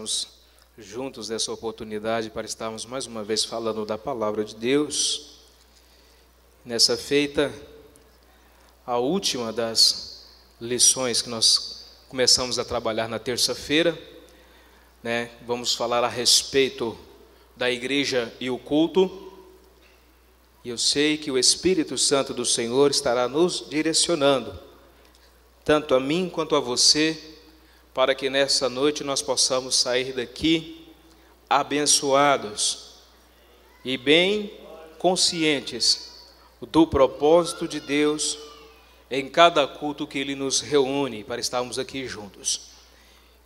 estarmos juntos nessa oportunidade, para estarmos mais uma vez falando da palavra de Deus. Nessa feita, a última das lições que nós começamos a trabalhar na terça-feira, vamos falar a respeito da igreja e o culto. E eu sei que o Espírito Santo do Senhor estará nos direcionando, tanto a mim quanto a você, para que nessa noite nós possamos sair daqui abençoados e bem conscientes do propósito de Deus em cada culto que Ele nos reúne para estarmos aqui juntos.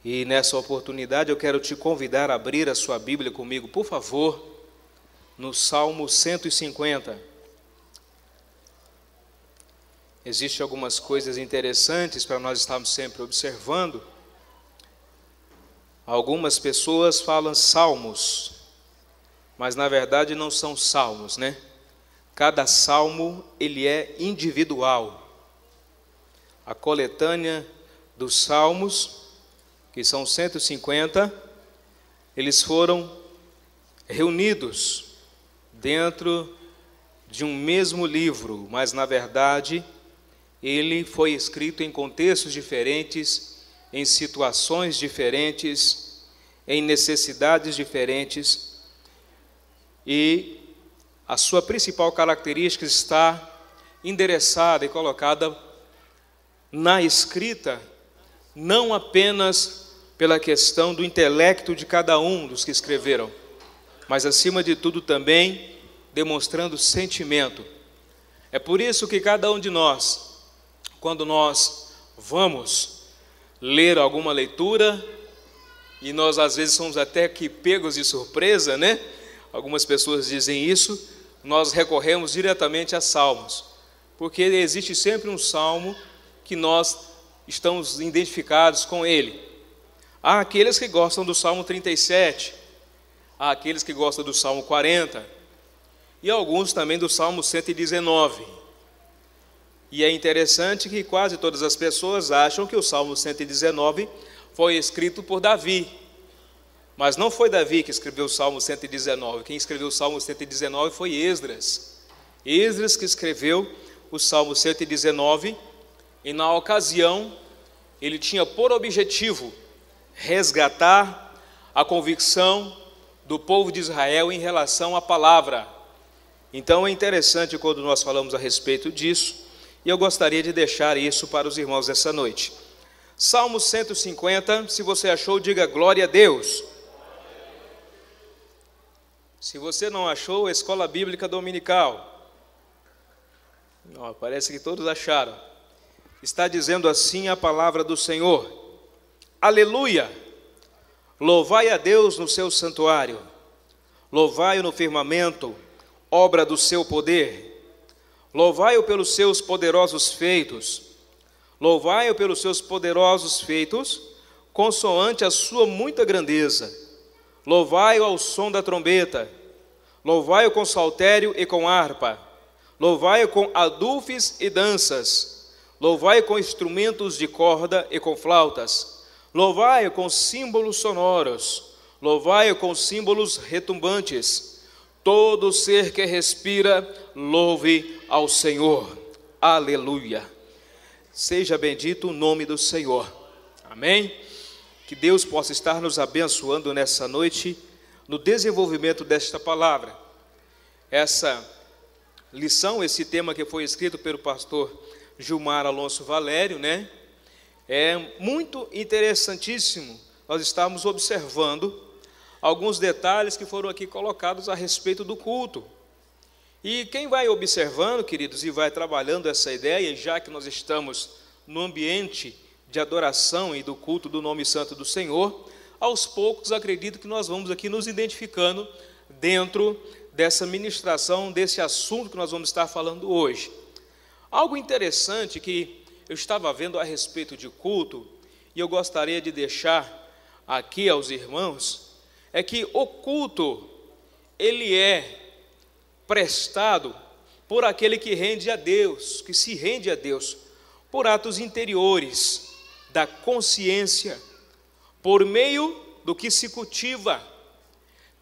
E nessa oportunidade eu quero te convidar a abrir a sua Bíblia comigo, por favor, no Salmo 150. Existem algumas coisas interessantes para nós estarmos sempre observando. Algumas pessoas falam salmos, mas na verdade não são salmos, Cada salmo, ele é individual. A coletânea dos salmos, que são 150, eles foram reunidos dentro de um mesmo livro, mas na verdade ele foi escrito em contextos diferentes, em situações diferentes, em necessidades diferentes, e a sua principal característica está endereçada e colocada na escrita, não apenas pela questão do intelecto de cada um dos que escreveram, mas acima de tudo também demonstrando sentimento. É por isso que cada um de nós, quando nós vamos ler alguma leitura, e nós às vezes somos até que pegos de surpresa, Algumas pessoas dizem isso, nós recorremos diretamente a salmos, porque existe sempre um salmo que nós estamos identificados com ele. Há aqueles que gostam do Salmo 37, há aqueles que gostam do Salmo 40, e alguns também do Salmo 119. E é interessante que quase todas as pessoas acham que o Salmo 119 foi escrito por Davi. Mas não foi Davi que escreveu o Salmo 119. Quem escreveu o Salmo 119 foi Esdras. Esdras que escreveu o Salmo 119, e na ocasião ele tinha por objetivo resgatar a convicção do povo de Israel em relação à palavra. Então é interessante quando nós falamos a respeito disso, e eu gostaria de deixar isso para os irmãos essa noite. Salmo 150, se você achou, diga glória a Deus. Se você não achou, Escola Bíblica Dominical. Não, parece que todos acharam. Está dizendo assim a palavra do Senhor: aleluia! Louvai a Deus no seu santuário, louvai-o no firmamento, obra do seu poder. Louvai-o pelos seus poderosos feitos, louvai-o pelos seus poderosos feitos, consoante a sua muita grandeza. Louvai-o ao som da trombeta, louvai-o com saltério e com harpa, louvai-o com adufes e danças, louvai-o com instrumentos de corda e com flautas, louvai-o com símbolos sonoros, louvai-o com símbolos retumbantes. Todo ser que respira, louve ao Senhor. Aleluia. Seja bendito o nome do Senhor. Amém? Que Deus possa estar nos abençoando nessa noite, no desenvolvimento desta palavra. Essa lição, esse tema que foi escrito pelo pastor Gilmar Alonso Valério, é muito interessantíssimo. Nós estamos observando alguns detalhes que foram aqui colocados a respeito do culto. E quem vai observando, queridos, e vai trabalhando essa ideia, já que nós estamos no ambiente de adoração e do culto do nome santo do Senhor, aos poucos acredito que nós vamos aqui nos identificando dentro dessa ministração, desse assunto que nós vamos estar falando hoje. Algo interessante que eu estava vendo a respeito de culto, e eu gostaria de deixar aqui aos irmãos, é que o culto, ele é prestado por aquele que rende a Deus, que se rende a Deus, por atos interiores da consciência, por meio do que se cultiva,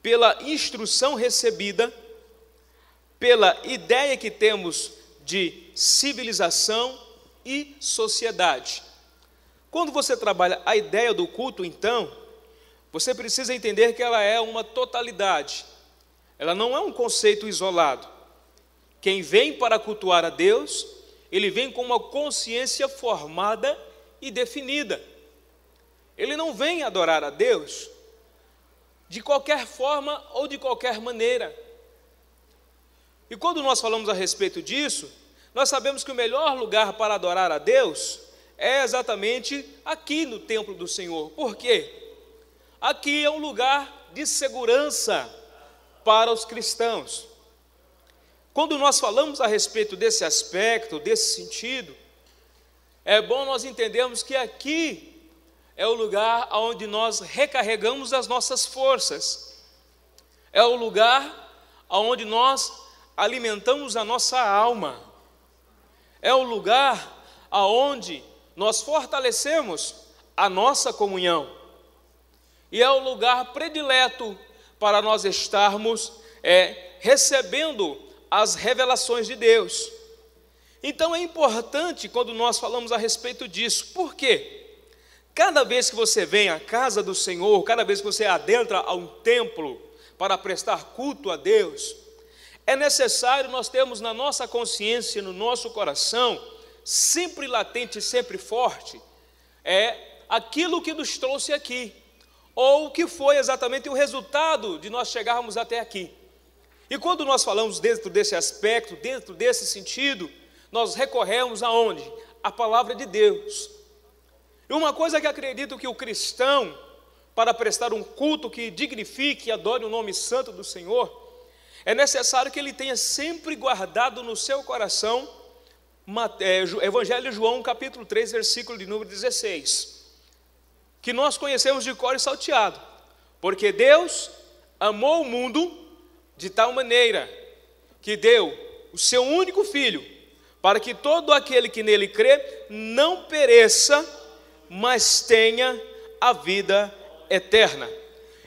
pela instrução recebida, pela ideia que temos de civilização e sociedade. Quando você trabalha a ideia do culto, então, você precisa entender que ela é uma totalidade. Ela não é um conceito isolado. Quem vem para cultuar a Deus, ele vem com uma consciência formada e definida. Ele não vem adorar a Deus de qualquer forma ou de qualquer maneira. E quando nós falamos a respeito disso, nós sabemos que o melhor lugar para adorar a Deus é exatamente aqui no templo do Senhor. Por quê? Aqui é um lugar de segurança para os cristãos. Quando nós falamos a respeito desse aspecto, desse sentido, é bom nós entendermos que aqui é o lugar onde nós recarregamos as nossas forças. É o lugar onde nós alimentamos a nossa alma. É o lugar onde nós fortalecemos a nossa comunhão. E é o lugar predileto para nós estarmos recebendo as revelações de Deus. Então é importante quando nós falamos a respeito disso. Por quê? Cada vez que você vem à casa do Senhor, cada vez que você adentra a um templo para prestar culto a Deus, é necessário nós termos na nossa consciência, no nosso coração, sempre latente, sempre forte, aquilo que nos trouxe aqui, ou que foi exatamente o resultado de nós chegarmos até aqui. E quando nós falamos dentro desse aspecto, dentro desse sentido, nós recorremos aonde? A palavra de Deus. E uma coisa que acredito que o cristão, para prestar um culto que dignifique e adore o nome santo do Senhor, é necessário que ele tenha sempre guardado no seu coração Evangelho de João, capítulo 3, versículo de número 16, que nós conhecemos de cor e salteado. Porque Deus amou o mundo de tal maneira que deu o seu único Filho, para que todo aquele que nele crê não pereça, mas tenha a vida eterna.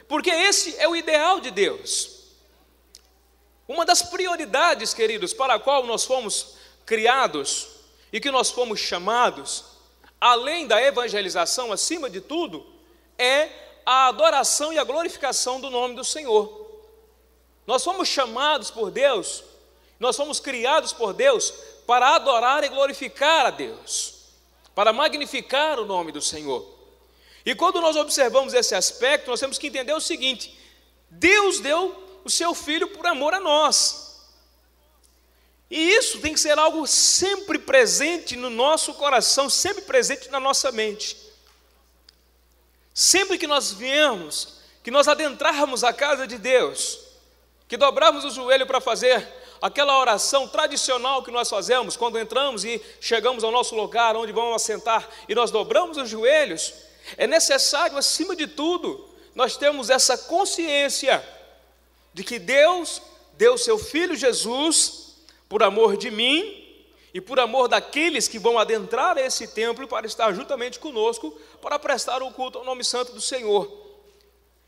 Porque esse é o ideal de Deus. Uma das prioridades, queridos, para a qual nós fomos criados e que nós fomos chamados, além da evangelização, acima de tudo, é a adoração e a glorificação do nome do Senhor. Nós fomos chamados por Deus, nós fomos criados por Deus para adorar e glorificar a Deus, para magnificar o nome do Senhor. E quando nós observamos esse aspecto, nós temos que entender o seguinte: Deus deu o seu Filho por amor a nós. E isso tem que ser algo sempre presente no nosso coração, sempre presente na nossa mente. Sempre que nós viemos, que nós adentrarmos a casa de Deus, que dobrarmos o joelho para fazer aquela oração tradicional que nós fazemos quando entramos e chegamos ao nosso lugar onde vamos assentar e nós dobramos os joelhos, é necessário, acima de tudo, nós termos essa consciência de que Deus deu o seu Filho Jesus por amor de mim e por amor daqueles que vão adentrar esse templo para estar juntamente conosco, para prestar o culto ao nome santo do Senhor.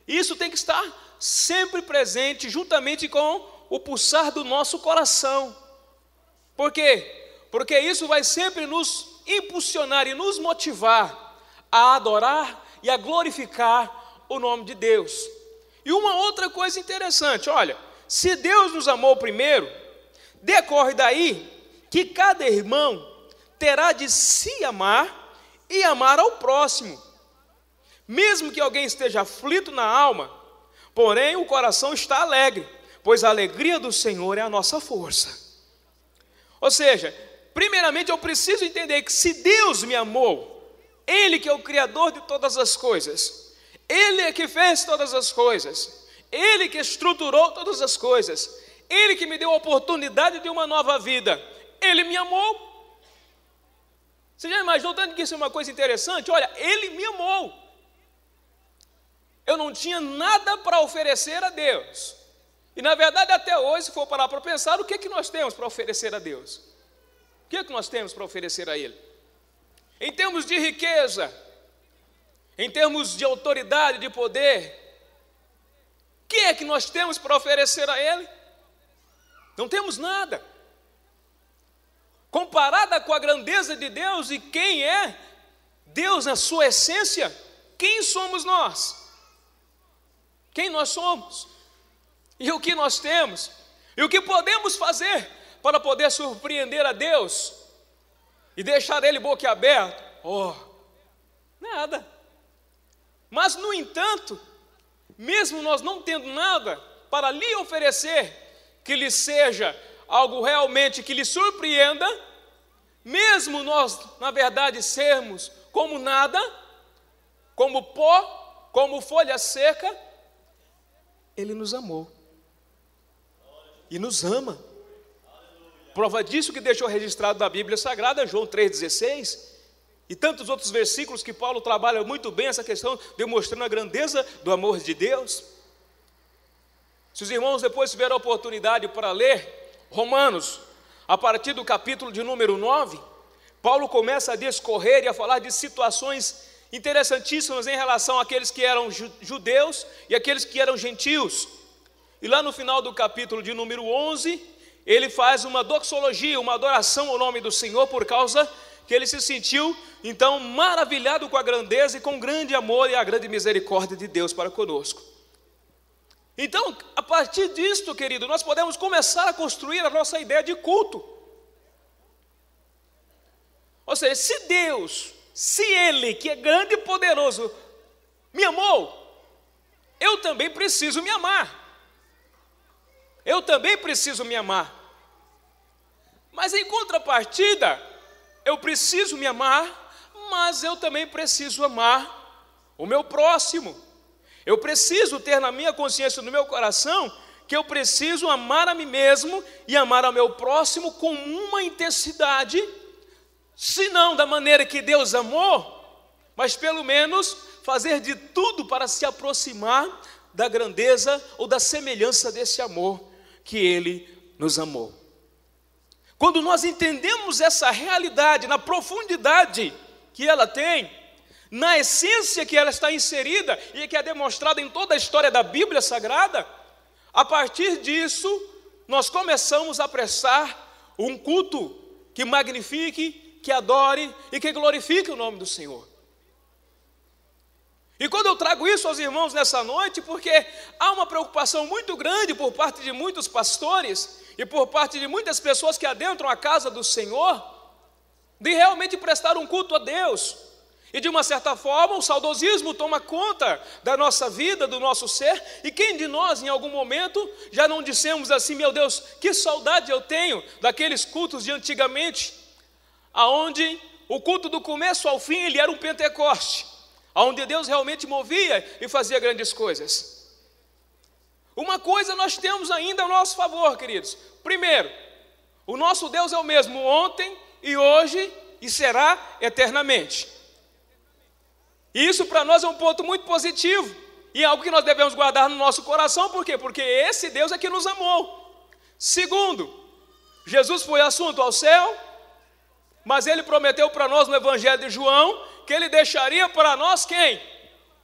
Isso tem que estar sempre presente, juntamente com o pulsar do nosso coração. Por quê? Porque isso vai sempre nos impulsionar e nos motivar a adorar e a glorificar o nome de Deus. E uma outra coisa interessante, olha, se Deus nos amou primeiro, decorre daí que cada irmão terá de se amar e amar ao próximo. Mesmo que alguém esteja aflito na alma, porém o coração está alegre, pois a alegria do Senhor é a nossa força. Ou seja, primeiramente eu preciso entender que se Deus me amou, Ele que é o Criador de todas as coisas, Ele é que fez todas as coisas, Ele que estruturou todas as coisas, Ele que me deu a oportunidade de uma nova vida, Ele me amou. Você já imaginou tanto que isso é uma coisa interessante? Olha, Ele me amou. Eu não tinha nada para oferecer a Deus. E na verdade até hoje, se for parar para pensar, o que é que nós temos para oferecer a Deus? O que é que nós temos para oferecer a Ele? Em termos de riqueza, em termos de autoridade, de poder, o que é que nós temos para oferecer a Ele? Não temos nada. Comparada com a grandeza de Deus e quem é Deus na sua essência, quem somos nós? Quem nós somos? E o que nós temos? E o que podemos fazer para poder surpreender a Deus e deixar Ele boquiaberto? Nada. Mas, no entanto, mesmo nós não tendo nada para lhe oferecer que lhe seja algo realmente que lhe surpreenda, mesmo nós, na verdade, sermos como nada, como pó, como folha seca, Ele nos amou e nos ama. Prova disso que deixou registrado na Bíblia Sagrada, João 3,16, e tantos outros versículos que Paulo trabalha muito bem essa questão, demonstrando a grandeza do amor de Deus. Se os irmãos depois tiverem a oportunidade para ler Romanos, a partir do capítulo de número 9, Paulo começa a discorrer e a falar de situações interessantíssimas em relação àqueles que eram judeus e aqueles que eram gentios. E lá no final do capítulo de número 11, ele faz uma doxologia, uma adoração ao nome do Senhor, por causa que ele se sentiu, então, maravilhado com a grandeza e com o grande amor e a grande misericórdia de Deus para conosco. Então, a partir disto, querido, nós podemos começar a construir a nossa ideia de culto. Ou seja, se Deus, se Ele, que é grande e poderoso, me amou, eu também preciso me amar. Eu também preciso me amar. Mas em contrapartida, eu preciso me amar, mas eu também preciso amar o meu próximo. Eu preciso ter na minha consciência, no meu coração, que eu preciso amar a mim mesmo e amar ao meu próximo com uma intensidade, se não da maneira que Deus amou, mas pelo menos fazer de tudo para se aproximar da grandeza ou da semelhança desse amor que Ele nos amou. Quando nós entendemos essa realidade na profundidade que ela tem, na essência que ela está inserida e que é demonstrada em toda a história da Bíblia Sagrada, a partir disso nós começamos a prestar um culto que magnifique, que adore e que glorifique o nome do Senhor. E quando eu trago isso aos irmãos nessa noite, porque há uma preocupação muito grande por parte de muitos pastores e por parte de muitas pessoas que adentram a casa do Senhor, de realmente prestar um culto a Deus. E de uma certa forma o saudosismo toma conta da nossa vida, do nosso ser. E quem de nós em algum momento já não dissemos assim: meu Deus, que saudade eu tenho daqueles cultos de antigamente, aonde o culto do começo ao fim ele era um Pentecoste, onde Deus realmente movia e fazia grandes coisas. Uma coisa nós temos ainda a nosso favor, queridos. Primeiro, o nosso Deus é o mesmo ontem e hoje e será eternamente. E isso para nós é um ponto muito positivo e é algo que nós devemos guardar no nosso coração. Por quê? Porque esse Deus é que nos amou. Segundo, Jesus foi assunto ao céu, mas Ele prometeu para nós no Evangelho de João que Ele deixaria para nós quem?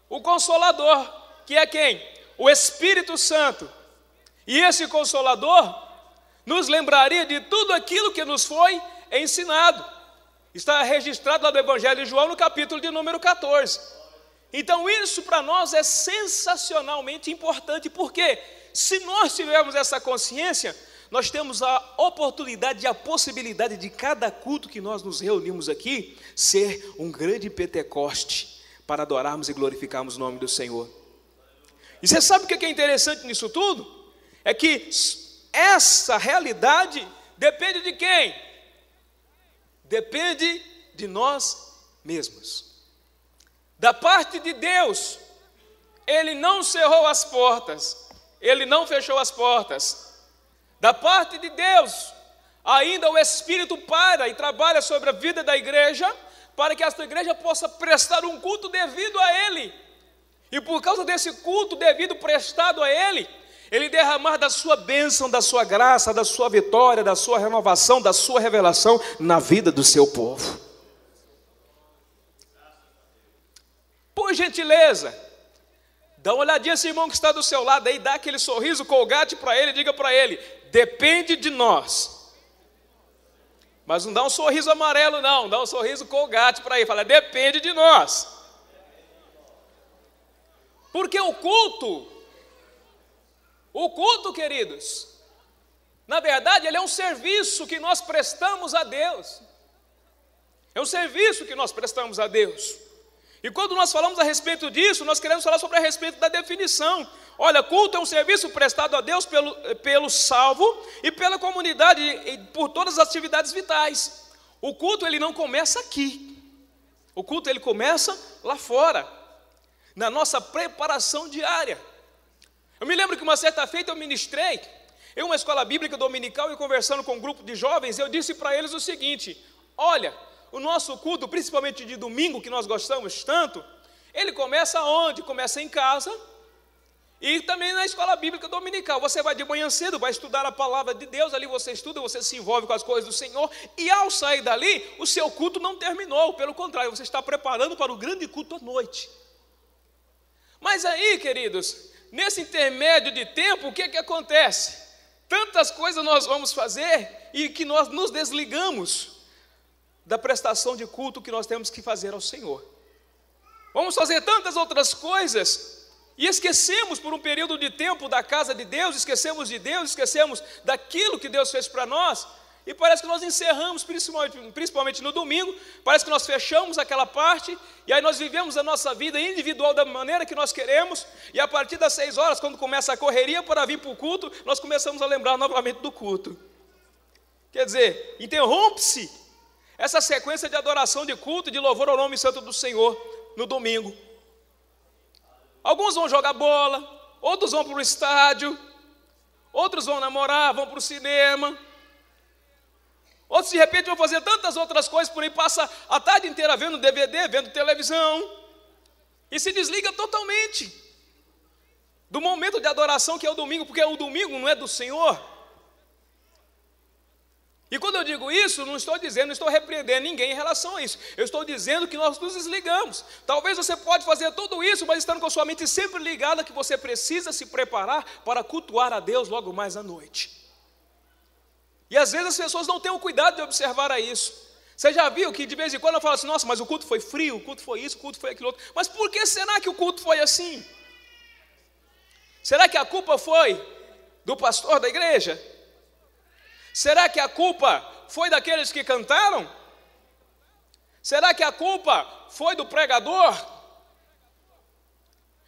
O Consolador, que é quem? O Espírito Santo. E esse Consolador nos lembraria de tudo aquilo que nos foi ensinado. Está registrado lá no Evangelho de João, no capítulo de número 14. Então isso para nós é sensacionalmente importante, porque se nós tivermos essa consciência, nós temos a oportunidade e a possibilidade de cada culto que nós nos reunimos aqui ser um grande Pentecoste para adorarmos e glorificarmos o nome do Senhor. E você sabe o que é interessante nisso tudo? É que essa realidade depende de quem? Depende de nós mesmos. Da parte de Deus, Ele não cerrou as portas, Ele não fechou as portas. Da parte de Deus, ainda o Espírito para e trabalha sobre a vida da igreja, para que esta igreja possa prestar um culto devido a Ele. E por causa desse culto devido prestado a Ele, Ele derramar da sua bênção, da sua graça, da sua vitória, da sua renovação, da sua revelação na vida do seu povo. Por gentileza, gentileza, dá uma olhadinha esse irmão que está do seu lado aí, dá aquele sorriso Colgate para ele, diga para ele: depende de nós. Mas não dá um sorriso amarelo não, dá um sorriso Colgate para ele, fala: depende de nós. Porque o culto, queridos, na verdade ele é um serviço que nós prestamos a Deus. É um serviço que nós prestamos a Deus. E quando nós falamos a respeito disso, nós queremos falar sobre a respeito da definição. Olha, culto é um serviço prestado a Deus pelo salvo e pela comunidade e por todas as atividades vitais. O culto ele não começa aqui. O culto ele começa lá fora, na nossa preparação diária. Eu me lembro que uma certa feita eu ministrei em uma escola bíblica dominical e conversando com um grupo de jovens, eu disse para eles o seguinte: olha, o nosso culto, principalmente de domingo, que nós gostamos tanto, ele começa onde? Começa em casa e também na escola bíblica dominical. Você vai de manhã cedo, vai estudar a palavra de Deus, ali você estuda, você se envolve com as coisas do Senhor, e ao sair dali, o seu culto não terminou, pelo contrário, você está preparando para o grande culto à noite. Mas aí, queridos, nesse intermédio de tempo, o que acontece? Tantas coisas nós vamos fazer e que nós nos desligamos da prestação de culto que nós temos que fazer ao Senhor. Vamos fazer tantas outras coisas e esquecemos por um período de tempo da casa de Deus, esquecemos de Deus, esquecemos daquilo que Deus fez para nós, e parece que nós encerramos, principalmente no domingo, parece que nós fechamos aquela parte, e aí nós vivemos a nossa vida individual da maneira que nós queremos, e a partir das 6 horas, quando começa a correria para vir para o culto, nós começamos a lembrar novamente do culto. Quer dizer, interrompe-se essa sequência de adoração, de culto, de louvor ao nome santo do Senhor no domingo. Alguns vão jogar bola, outros vão para o estádio, outros vão namorar, vão para o cinema, outros de repente vão fazer tantas outras coisas, por aí passa a tarde inteira vendo DVD, vendo televisão, e se desliga totalmente do momento de adoração que é o domingo, porque o domingo não é do Senhor. E quando eu digo isso, não estou repreendendo ninguém em relação a isso. Eu estou dizendo que nós nos desligamos. Talvez você pode fazer tudo isso, mas estando com a sua mente sempre ligada que você precisa se preparar para cultuar a Deus logo mais à noite. E às vezes as pessoas não têm o cuidado de observar a isso. Você já viu que de vez em quando eu falo assim: nossa, mas o culto foi frio, o culto foi isso, o culto foi aquilo outro. Mas por que será que o culto foi assim? Será que a culpa foi do pastor da igreja? Será que a culpa foi daqueles que cantaram? Será que a culpa foi do pregador?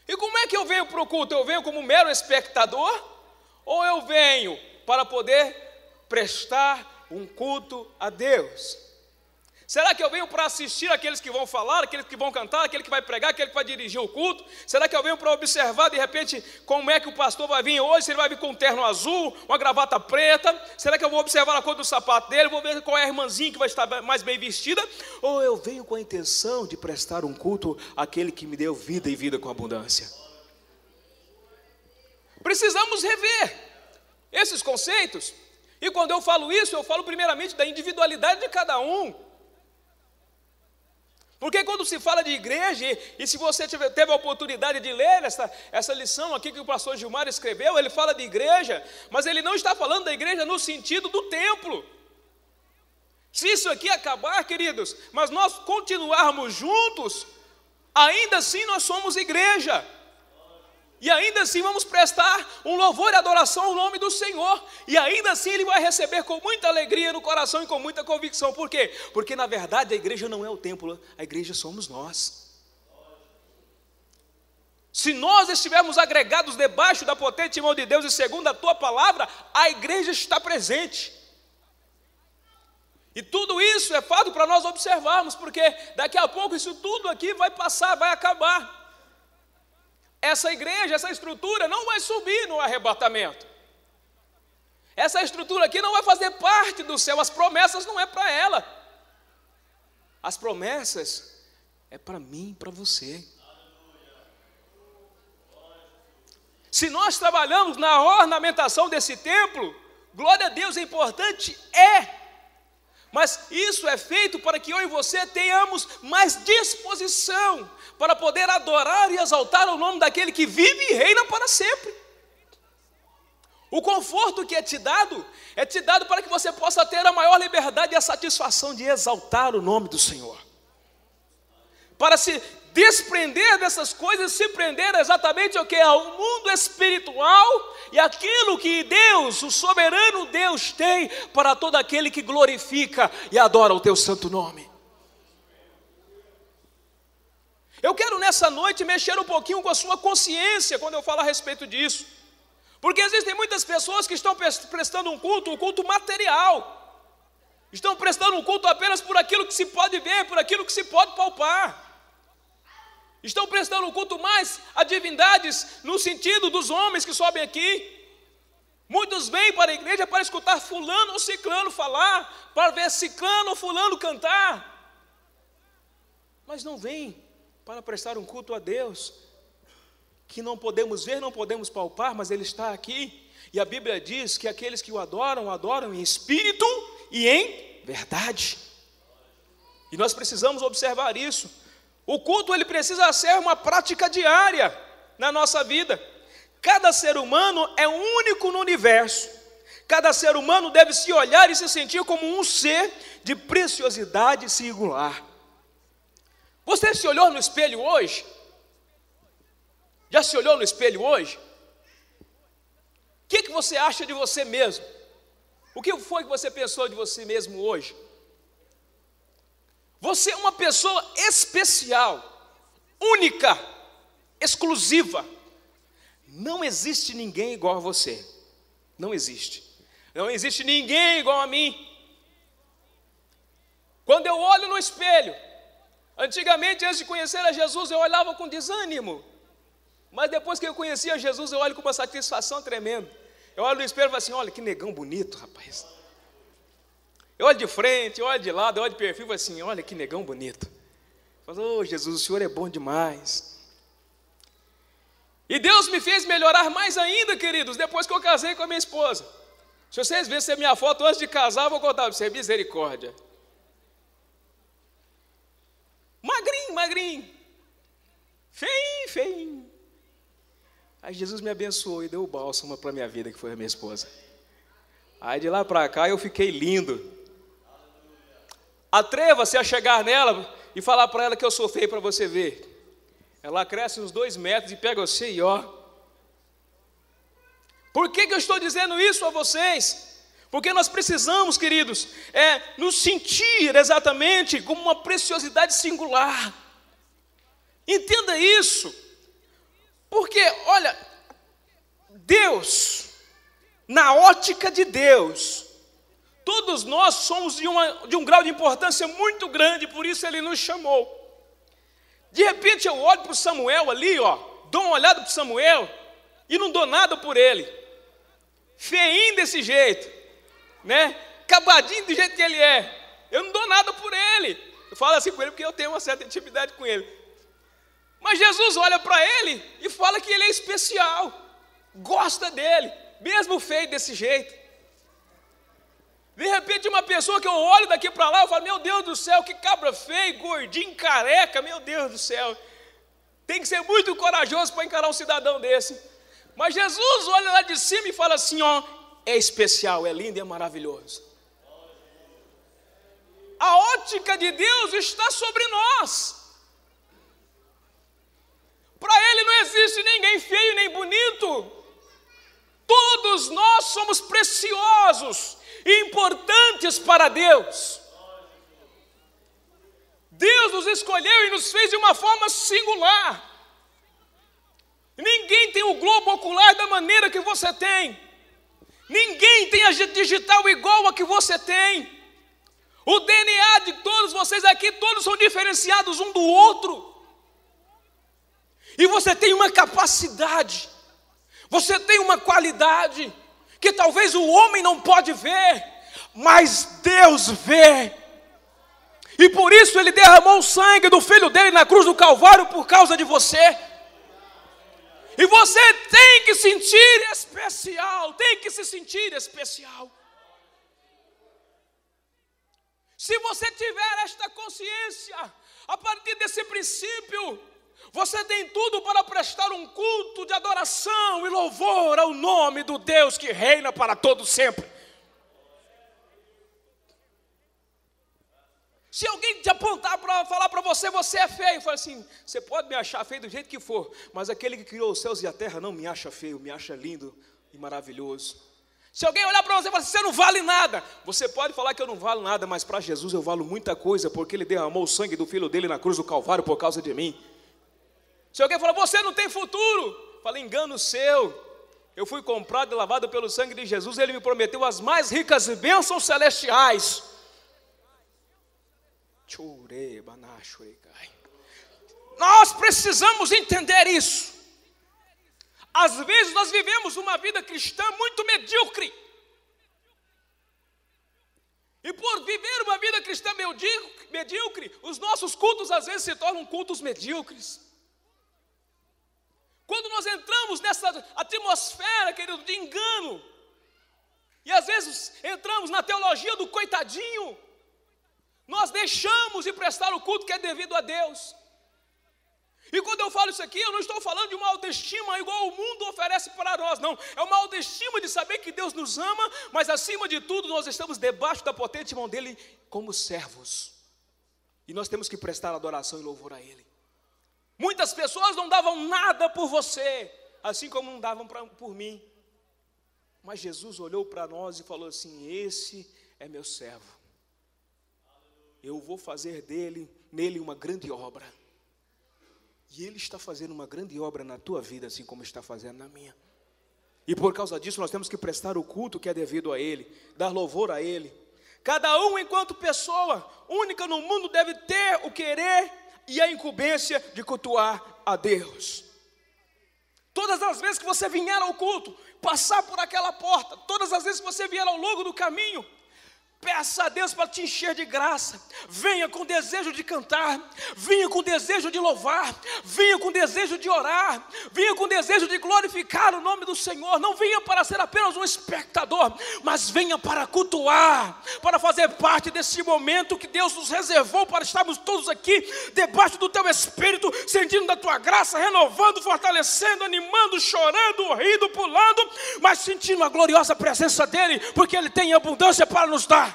E como é que eu venho para o culto? Eu venho como mero espectador? Ou eu venho para poder prestar um culto a Deus? Será que eu venho para assistir aqueles que vão falar, aqueles que vão cantar, aquele que vai pregar, aquele que vai dirigir o culto? Será que eu venho para observar de repente como é que o pastor vai vir hoje? Se ele vai vir com um terno azul, uma gravata preta? Será que eu vou observar a cor do sapato dele? Vou ver qual é a irmãzinha que vai estar mais bem vestida? Ou eu venho com a intenção de prestar um culto àquele que me deu vida e vida com abundância? Precisamos rever esses conceitos. E quando eu falo isso, eu falo primeiramente da individualidade de cada um. Porque quando se fala de igreja, e se você teve a oportunidade de ler essa lição aqui que o pastor Gilmar escreveu, ele fala de igreja, mas ele não está falando da igreja no sentido do templo. Se isso aqui acabar, queridos, mas nós continuarmos juntos, ainda assim nós somos igreja. E ainda assim vamos prestar um louvor e adoração ao nome do Senhor. E ainda assim Ele vai receber com muita alegria no coração e com muita convicção. Por quê? Porque na verdade a igreja não é o templo, a igreja somos nós. Se nós estivermos agregados debaixo da potente mão de Deus e segundo a Tua palavra, a igreja está presente. E tudo isso é fato para nós observarmos, porque daqui a pouco isso tudo aqui vai passar, vai acabar. Essa igreja, essa estrutura não vai subir no arrebatamento. Essa estrutura aqui não vai fazer parte do céu. As promessas não é para ela. As promessas é para mim e para você. Se nós trabalhamos na ornamentação desse templo, glória a Deus, é importante, Mas isso é feito para que eu e você tenhamos mais disposição para poder adorar e exaltar o nome daquele que vive e reina para sempre. O conforto que é te dado para que você possa ter a maior liberdade e a satisfação de exaltar o nome do Senhor. Para se desprender dessas coisas, se prender exatamente ao que? Ao mundo espiritual e aquilo que Deus, o soberano Deus, tem para todo aquele que glorifica e adora o teu santo nome. Eu quero nessa noite mexer um pouquinho com a sua consciência quando eu falo a respeito disso. Porque existem muitas pessoas que estão prestando um culto material. Estão prestando um culto apenas por aquilo que se pode ver, por aquilo que se pode palpar. Estão prestando um culto mais a divindades no sentido dos homens que sobem aqui. Muitos vêm para a igreja para escutar fulano ou ciclano falar, para ver ciclano ou fulano cantar. Mas não vêm para prestar um culto a Deus, que não podemos ver, não podemos palpar, mas Ele está aqui. E a Bíblia diz que aqueles que o adoram em espírito e em verdade. E nós precisamos observar isso. O culto ele precisa ser uma prática diária na nossa vida. Cada ser humano é único no universo. Cada ser humano deve se olhar e se sentir como um ser de preciosidade singular. Você se olhou no espelho hoje? Já se olhou no espelho hoje? O que você acha de você mesmo? O que foi que você pensou de você mesmo hoje? Você é uma pessoa especial, única, exclusiva. Não existe ninguém igual a você. Não existe. Não existe ninguém igual a mim. Quando eu olho no espelho, antigamente, antes de conhecer a Jesus, eu olhava com desânimo. Mas depois que eu conheci a Jesus, eu olho com uma satisfação tremenda. Eu olho no espelho e falo assim, olha que negão bonito, rapaz. Eu olho de frente, eu olho de lado, eu olho de perfil e falo assim, olha que negão bonito. Eu falo, Jesus, o Senhor é bom demais. E Deus me fez melhorar mais ainda, queridos, depois que eu casei com a minha esposa. Se vocês vissem a minha foto antes de casar, eu vou contar para vocês, misericórdia. Magrinho. Feinho. Aí Jesus me abençoou e deu o bálsamo para a minha vida, que foi a minha esposa. Aí de lá para cá eu fiquei lindo. Atreva-se a chegar nela e falar para ela que eu sou feio para você ver. Ela cresce uns 2 metros e pega você e ó. Por que eu estou dizendo isso a vocês? Porque nós precisamos, queridos, nos sentir exatamente como uma preciosidade singular. Entenda isso. Porque, olha, Deus, na ótica de Deus, todos nós somos de um grau de importância muito grande, por isso Ele nos chamou. De repente eu olho para o Samuel ali, ó, dou uma olhada para o Samuel e não dou nada por ele. Feinho desse jeito, né? Acabadinho do jeito que ele é. Eu não dou nada por ele. Eu falo assim com ele porque eu tenho uma certa intimidade com ele. Mas Jesus olha para ele e fala que ele é especial. Gosta dele, mesmo feio desse jeito. De repente uma pessoa que eu olho daqui para lá, eu falo, meu Deus do céu, que cabra feio, gordinho, careca, meu Deus do céu. Tem que ser muito corajoso para encarar um cidadão desse. Mas Jesus olha lá de cima e fala assim, ó, é especial, é lindo e é maravilhoso. A ótica de Deus está sobre nós. Para Ele não existe ninguém feio nem bonito. Todos nós somos preciosos e importantes para Deus. Deus nos escolheu e nos fez de uma forma singular. Ninguém tem o globo ocular da maneira que você tem. Ninguém tem a digital igual a que você tem. O DNA de todos vocês aqui, todos são diferenciados um do outro. E você tem uma capacidade, você tem uma qualidade que talvez o homem não pode ver, mas Deus vê. E por isso Ele derramou o sangue do Filho dele na cruz do Calvário por causa de você. E você tem que sentir especial, tem que se sentir especial. Se você tiver esta consciência, a partir desse princípio, você tem tudo para prestar um culto de adoração e louvor ao nome do Deus que reina para todo sempre. Se alguém te apontar para falar para você, você é feio, fala assim, você pode me achar feio do jeito que for, mas aquele que criou os céus e a terra não me acha feio, me acha lindo e maravilhoso. Se alguém olhar para você e falar assim, você não vale nada, você pode falar que eu não valo nada, mas para Jesus eu valo muita coisa, porque Ele derramou o sangue do Filho dele na cruz do Calvário por causa de mim. Se alguém falar, você não tem futuro, fala, engano seu. Eu fui comprado e lavado pelo sangue de Jesus, Ele me prometeu as mais ricas bênçãos celestiais. Nós precisamos entender isso. Às vezes nós vivemos uma vida cristã muito medíocre. E por viver uma vida cristã medíocre, os nossos cultos às vezes se tornam cultos medíocres. Quando nós entramos nessa atmosfera, querido, de engano, e às vezes entramos na teologia do coitadinho, nós deixamos de prestar o culto que é devido a Deus. E quando eu falo isso aqui, eu não estou falando de uma autoestima igual o mundo oferece para nós, não. É uma autoestima de saber que Deus nos ama, mas acima de tudo nós estamos debaixo da potente mão dEle como servos. E nós temos que prestar adoração e louvor a Ele. Muitas pessoas não davam nada por você, assim como não davam por mim. Mas Jesus olhou para nós e falou assim, esse é meu servo. Eu vou fazer nele uma grande obra. E Ele está fazendo uma grande obra na tua vida, assim como está fazendo na minha. E por causa disso nós temos que prestar o culto que é devido a Ele, dar louvor a Ele. Cada um, enquanto pessoa única no mundo, deve ter o querer e a incumbência de cultuar a Deus. Todas as vezes que você vier ao culto, passar por aquela porta, todas as vezes que você vier ao longo do caminho, peça a Deus para te encher de graça. Venha com desejo de cantar, venha com desejo de louvar, venha com desejo de orar, venha com desejo de glorificar o nome do Senhor. Não venha para ser apenas um espectador, mas venha para cultuar, para fazer parte desse momento que Deus nos reservou para estarmos todos aqui debaixo do teu Espírito, sentindo da tua graça, renovando, fortalecendo, animando, chorando, rindo, pulando, mas sentindo a gloriosa presença dEle, porque Ele tem abundância para nos dar.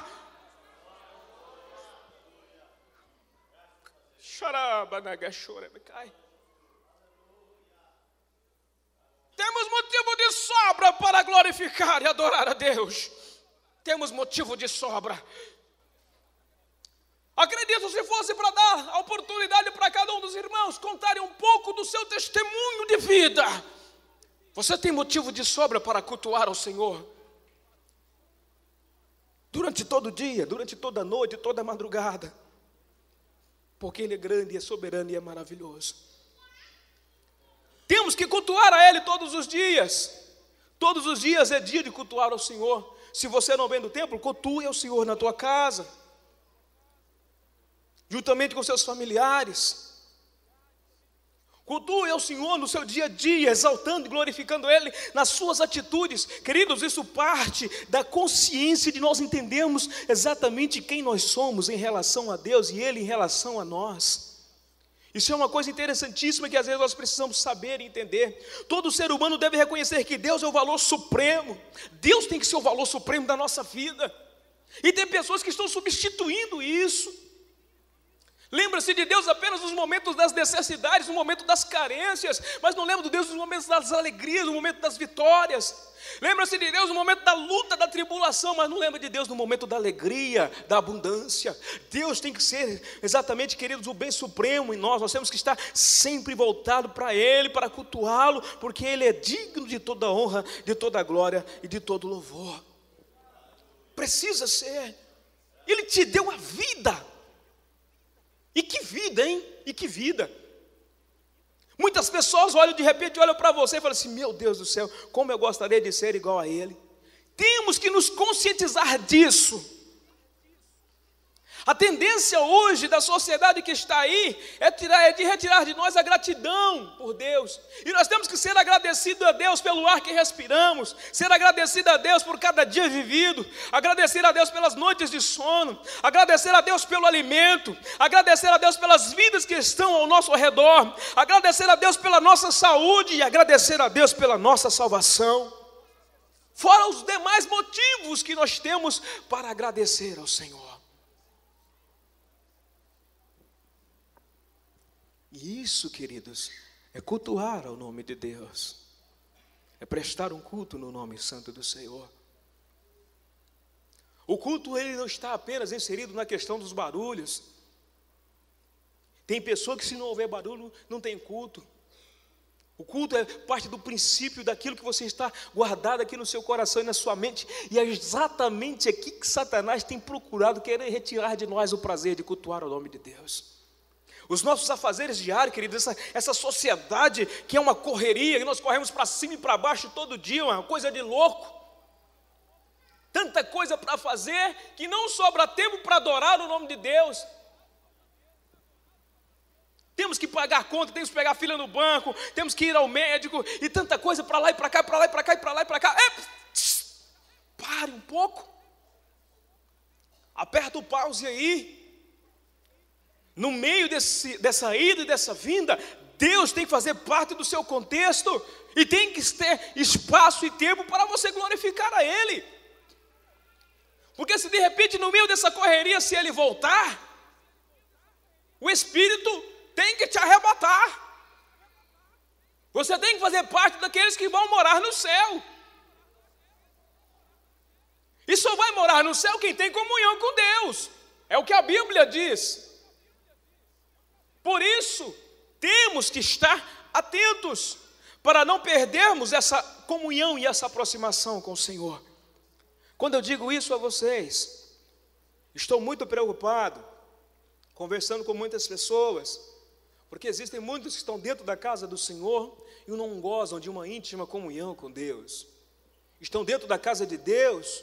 Temos motivo de sobra para glorificar e adorar a Deus. Temos motivo de sobra. Acredito, se fosse para dar a oportunidade para cada um dos irmãos contarem um pouco do seu testemunho de vida, você tem motivo de sobra para cultuar ao Senhor. Durante todo o dia, durante toda a noite, toda a madrugada. Porque Ele é grande, é soberano e é maravilhoso. Temos que cultuar a Ele todos os dias. Todos os dias é dia de cultuar ao Senhor. Se você não vem do templo, cultue ao Senhor na tua casa, juntamente com seus familiares. Cultue ao Senhor no seu dia a dia, exaltando e glorificando Ele nas suas atitudes. Queridos, isso parte da consciência de nós entendermos exatamente quem nós somos em relação a Deus e Ele em relação a nós. Isso é uma coisa interessantíssima que às vezes nós precisamos saber e entender. Todo ser humano deve reconhecer que Deus é o valor supremo. Deus tem que ser o valor supremo da nossa vida. E tem pessoas que estão substituindo isso. Lembra-se de Deus apenas nos momentos das necessidades, no momento das carências, mas não lembra de Deus nos momentos das alegrias, no momento das vitórias. Lembra-se de Deus no momento da luta, da tribulação, mas não lembra de Deus no momento da alegria, da abundância. Deus tem que ser exatamente, queridos, o bem supremo em nós. Nós temos que estar sempre voltado para Ele, para cultuá-lo, porque Ele é digno de toda honra, de toda glória e de todo louvor. Precisa ser. Ele te deu a vida. E que vida, hein? E que vida. Muitas pessoas olham, de repente, olham para você e falam assim, meu Deus do céu, como eu gostaria de ser igual a Ele. Temos que nos conscientizar disso. A tendência hoje da sociedade que está aí é de retirar de nós a gratidão por Deus. E nós temos que ser agradecidos a Deus pelo ar que respiramos, ser agradecido a Deus por cada dia vivido, agradecer a Deus pelas noites de sono, agradecer a Deus pelo alimento, agradecer a Deus pelas vidas que estão ao nosso redor, agradecer a Deus pela nossa saúde e agradecer a Deus pela nossa salvação. Fora os demais motivos que nós temos para agradecer ao Senhor. E isso, queridos, é cultuar ao nome de Deus, é prestar um culto no nome santo do Senhor. O culto, ele não está apenas inserido na questão dos barulhos. Tem pessoa que se não houver barulho, não tem culto. O culto é parte do princípio daquilo que você está guardado aqui no seu coração e na sua mente. E é exatamente aqui que Satanás tem procurado querer retirar de nós o prazer de cultuar o nome de Deus. Os nossos afazeres diários, queridos, essa sociedade que é uma correria, que nós corremos para cima e para baixo todo dia, uma coisa de louco. Tanta coisa para fazer que não sobra tempo para adorar o nome de Deus. Temos que pagar conta, temos que pegar fila no banco, temos que ir ao médico, e tanta coisa para lá e para cá, para lá e para cá, e para lá e para cá. Pare um pouco. Aperta o pause aí. No meio dessa ida e dessa vinda, Deus tem que fazer parte do seu contexto, e tem que ter espaço e tempo para você glorificar a Ele. Porque se de repente no meio dessa correria, se Ele voltar, o Espírito tem que te arrebatar. Você tem que fazer parte daqueles que vão morar no céu. E só vai morar no céu quem tem comunhão com Deus. É o que a Bíblia diz. Por isso, temos que estar atentos para não perdermos essa comunhão e essa aproximação com o Senhor. Quando eu digo isso a vocês, estou muito preocupado, conversando com muitas pessoas, porque existem muitos que estão dentro da casa do Senhor e não gozam de uma íntima comunhão com Deus. Estão dentro da casa de Deus,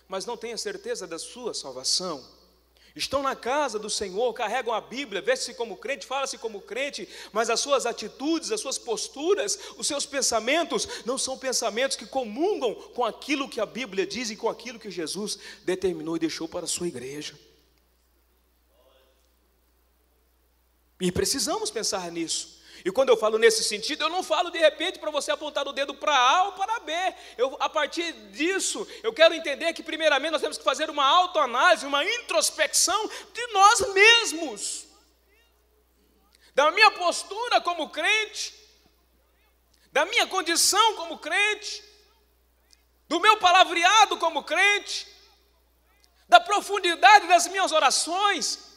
mas não têm a certeza da sua salvação. Estão na casa do Senhor, carregam a Bíblia, vestem-se como crente, falam-se como crente, mas as suas atitudes, as suas posturas, os seus pensamentos, não são pensamentos que comungam com aquilo que a Bíblia diz e com aquilo que Jesus determinou e deixou para a sua igreja. E precisamos pensar nisso. E quando eu falo nesse sentido, eu não falo de repente para você apontar o dedo para A ou para B. A partir disso, eu quero entender que primeiramente nós temos que fazer uma autoanálise, uma introspecção de nós mesmos. Da minha postura como crente, da minha condição como crente, do meu palavreado como crente, da profundidade das minhas orações,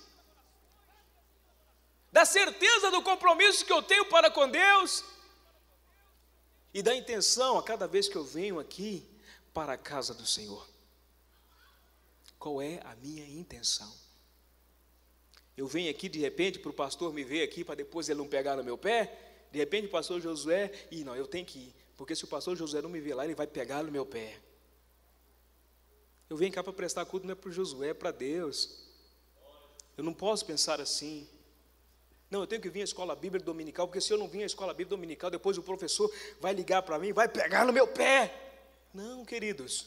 da certeza do compromisso que eu tenho para com Deus e da intenção a cada vez que eu venho aqui para a casa do Senhor. Qual é a minha intenção? Eu venho aqui de repente para o pastor me ver aqui para depois ele não pegar no meu pé? De repente o pastor Josué, não, eu tenho que ir, porque se o pastor Josué não me ver lá, ele vai pegar no meu pé. Eu venho cá para prestar culto não é para o Josué, é para Deus. Eu não posso pensar assim. Não, eu tenho que vir à escola bíblica dominical, porque se eu não vir à escola bíblica dominical, depois o professor vai ligar para mim, vai pegar no meu pé. Não, queridos,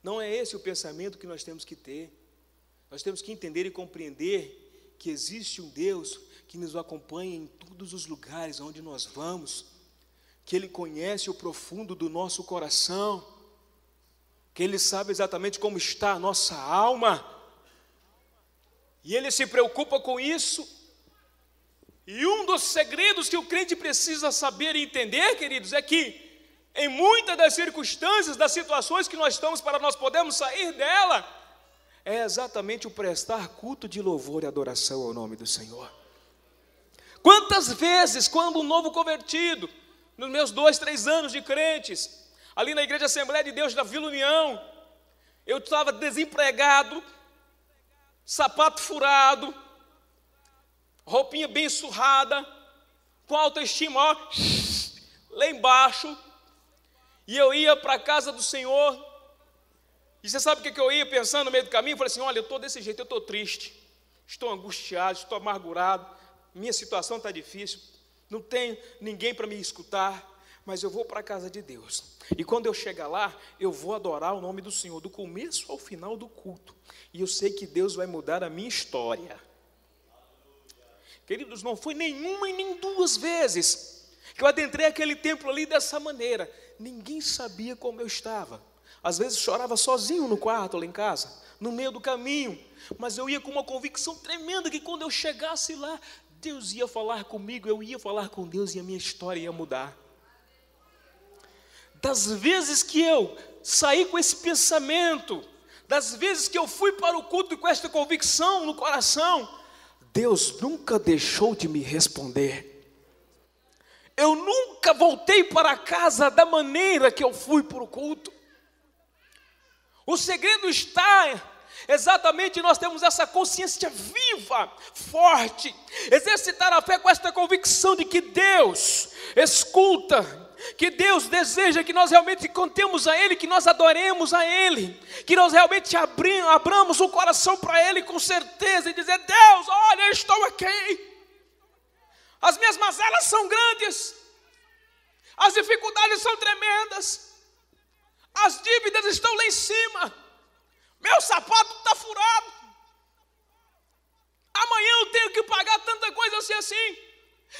não é esse o pensamento que nós temos que ter. Nós temos que entender e compreender que existe um Deus que nos acompanha em todos os lugares onde nós vamos, que Ele conhece o profundo do nosso coração, que Ele sabe exatamente como está a nossa alma, e Ele se preocupa com isso. E um dos segredos que o crente precisa saber e entender, queridos, é que em muitas das circunstâncias, das situações que nós estamos para nós podermos sair dela, é exatamente o prestar culto de louvor e adoração ao nome do Senhor. Quantas vezes, quando um novo convertido, nos meus 2, 3 anos de crentes, ali na Igreja Assembleia de Deus da Vila União, eu estava desempregado, sapato furado, roupinha bem surrada, com autoestima lá embaixo, e eu ia para a casa do Senhor, E você sabe o que eu ia pensando no meio do caminho? Eu falei assim, olha, eu estou desse jeito, eu estou triste, estou angustiado, estou amargurado, minha situação está difícil, não tenho ninguém para me escutar, mas eu vou para a casa de Deus. E quando eu chegar lá, eu vou adorar o nome do Senhor, do começo ao final do culto. E eu sei que Deus vai mudar a minha história. Queridos, não foi nenhuma e nem duas vezes que eu adentrei aquele templo ali dessa maneira. Ninguém sabia como eu estava. Às vezes chorava sozinho no quarto lá em casa, no meio do caminho. Mas eu ia com uma convicção tremenda que quando eu chegasse lá, Deus ia falar comigo, eu ia falar com Deus e a minha história ia mudar. Das vezes que eu saí com esse pensamento, das vezes que eu fui para o culto com esta convicção no coração, Deus nunca deixou de me responder. Eu nunca voltei para casa da maneira que eu fui para o culto. O segredo está exatamente nós temos essa consciência viva, forte, exercitar a fé com esta convicção de que Deus escuta, que Deus deseja que nós realmente contemos a Ele, que nós adoremos a Ele, que nós realmente abramos o coração para Ele com certeza e dizer, Deus, olha, eu estou aqui. As minhas mazelas são grandes, as dificuldades são tremendas, as dívidas estão lá em cima, meu sapato está furado, amanhã eu tenho que pagar tanta coisa assim,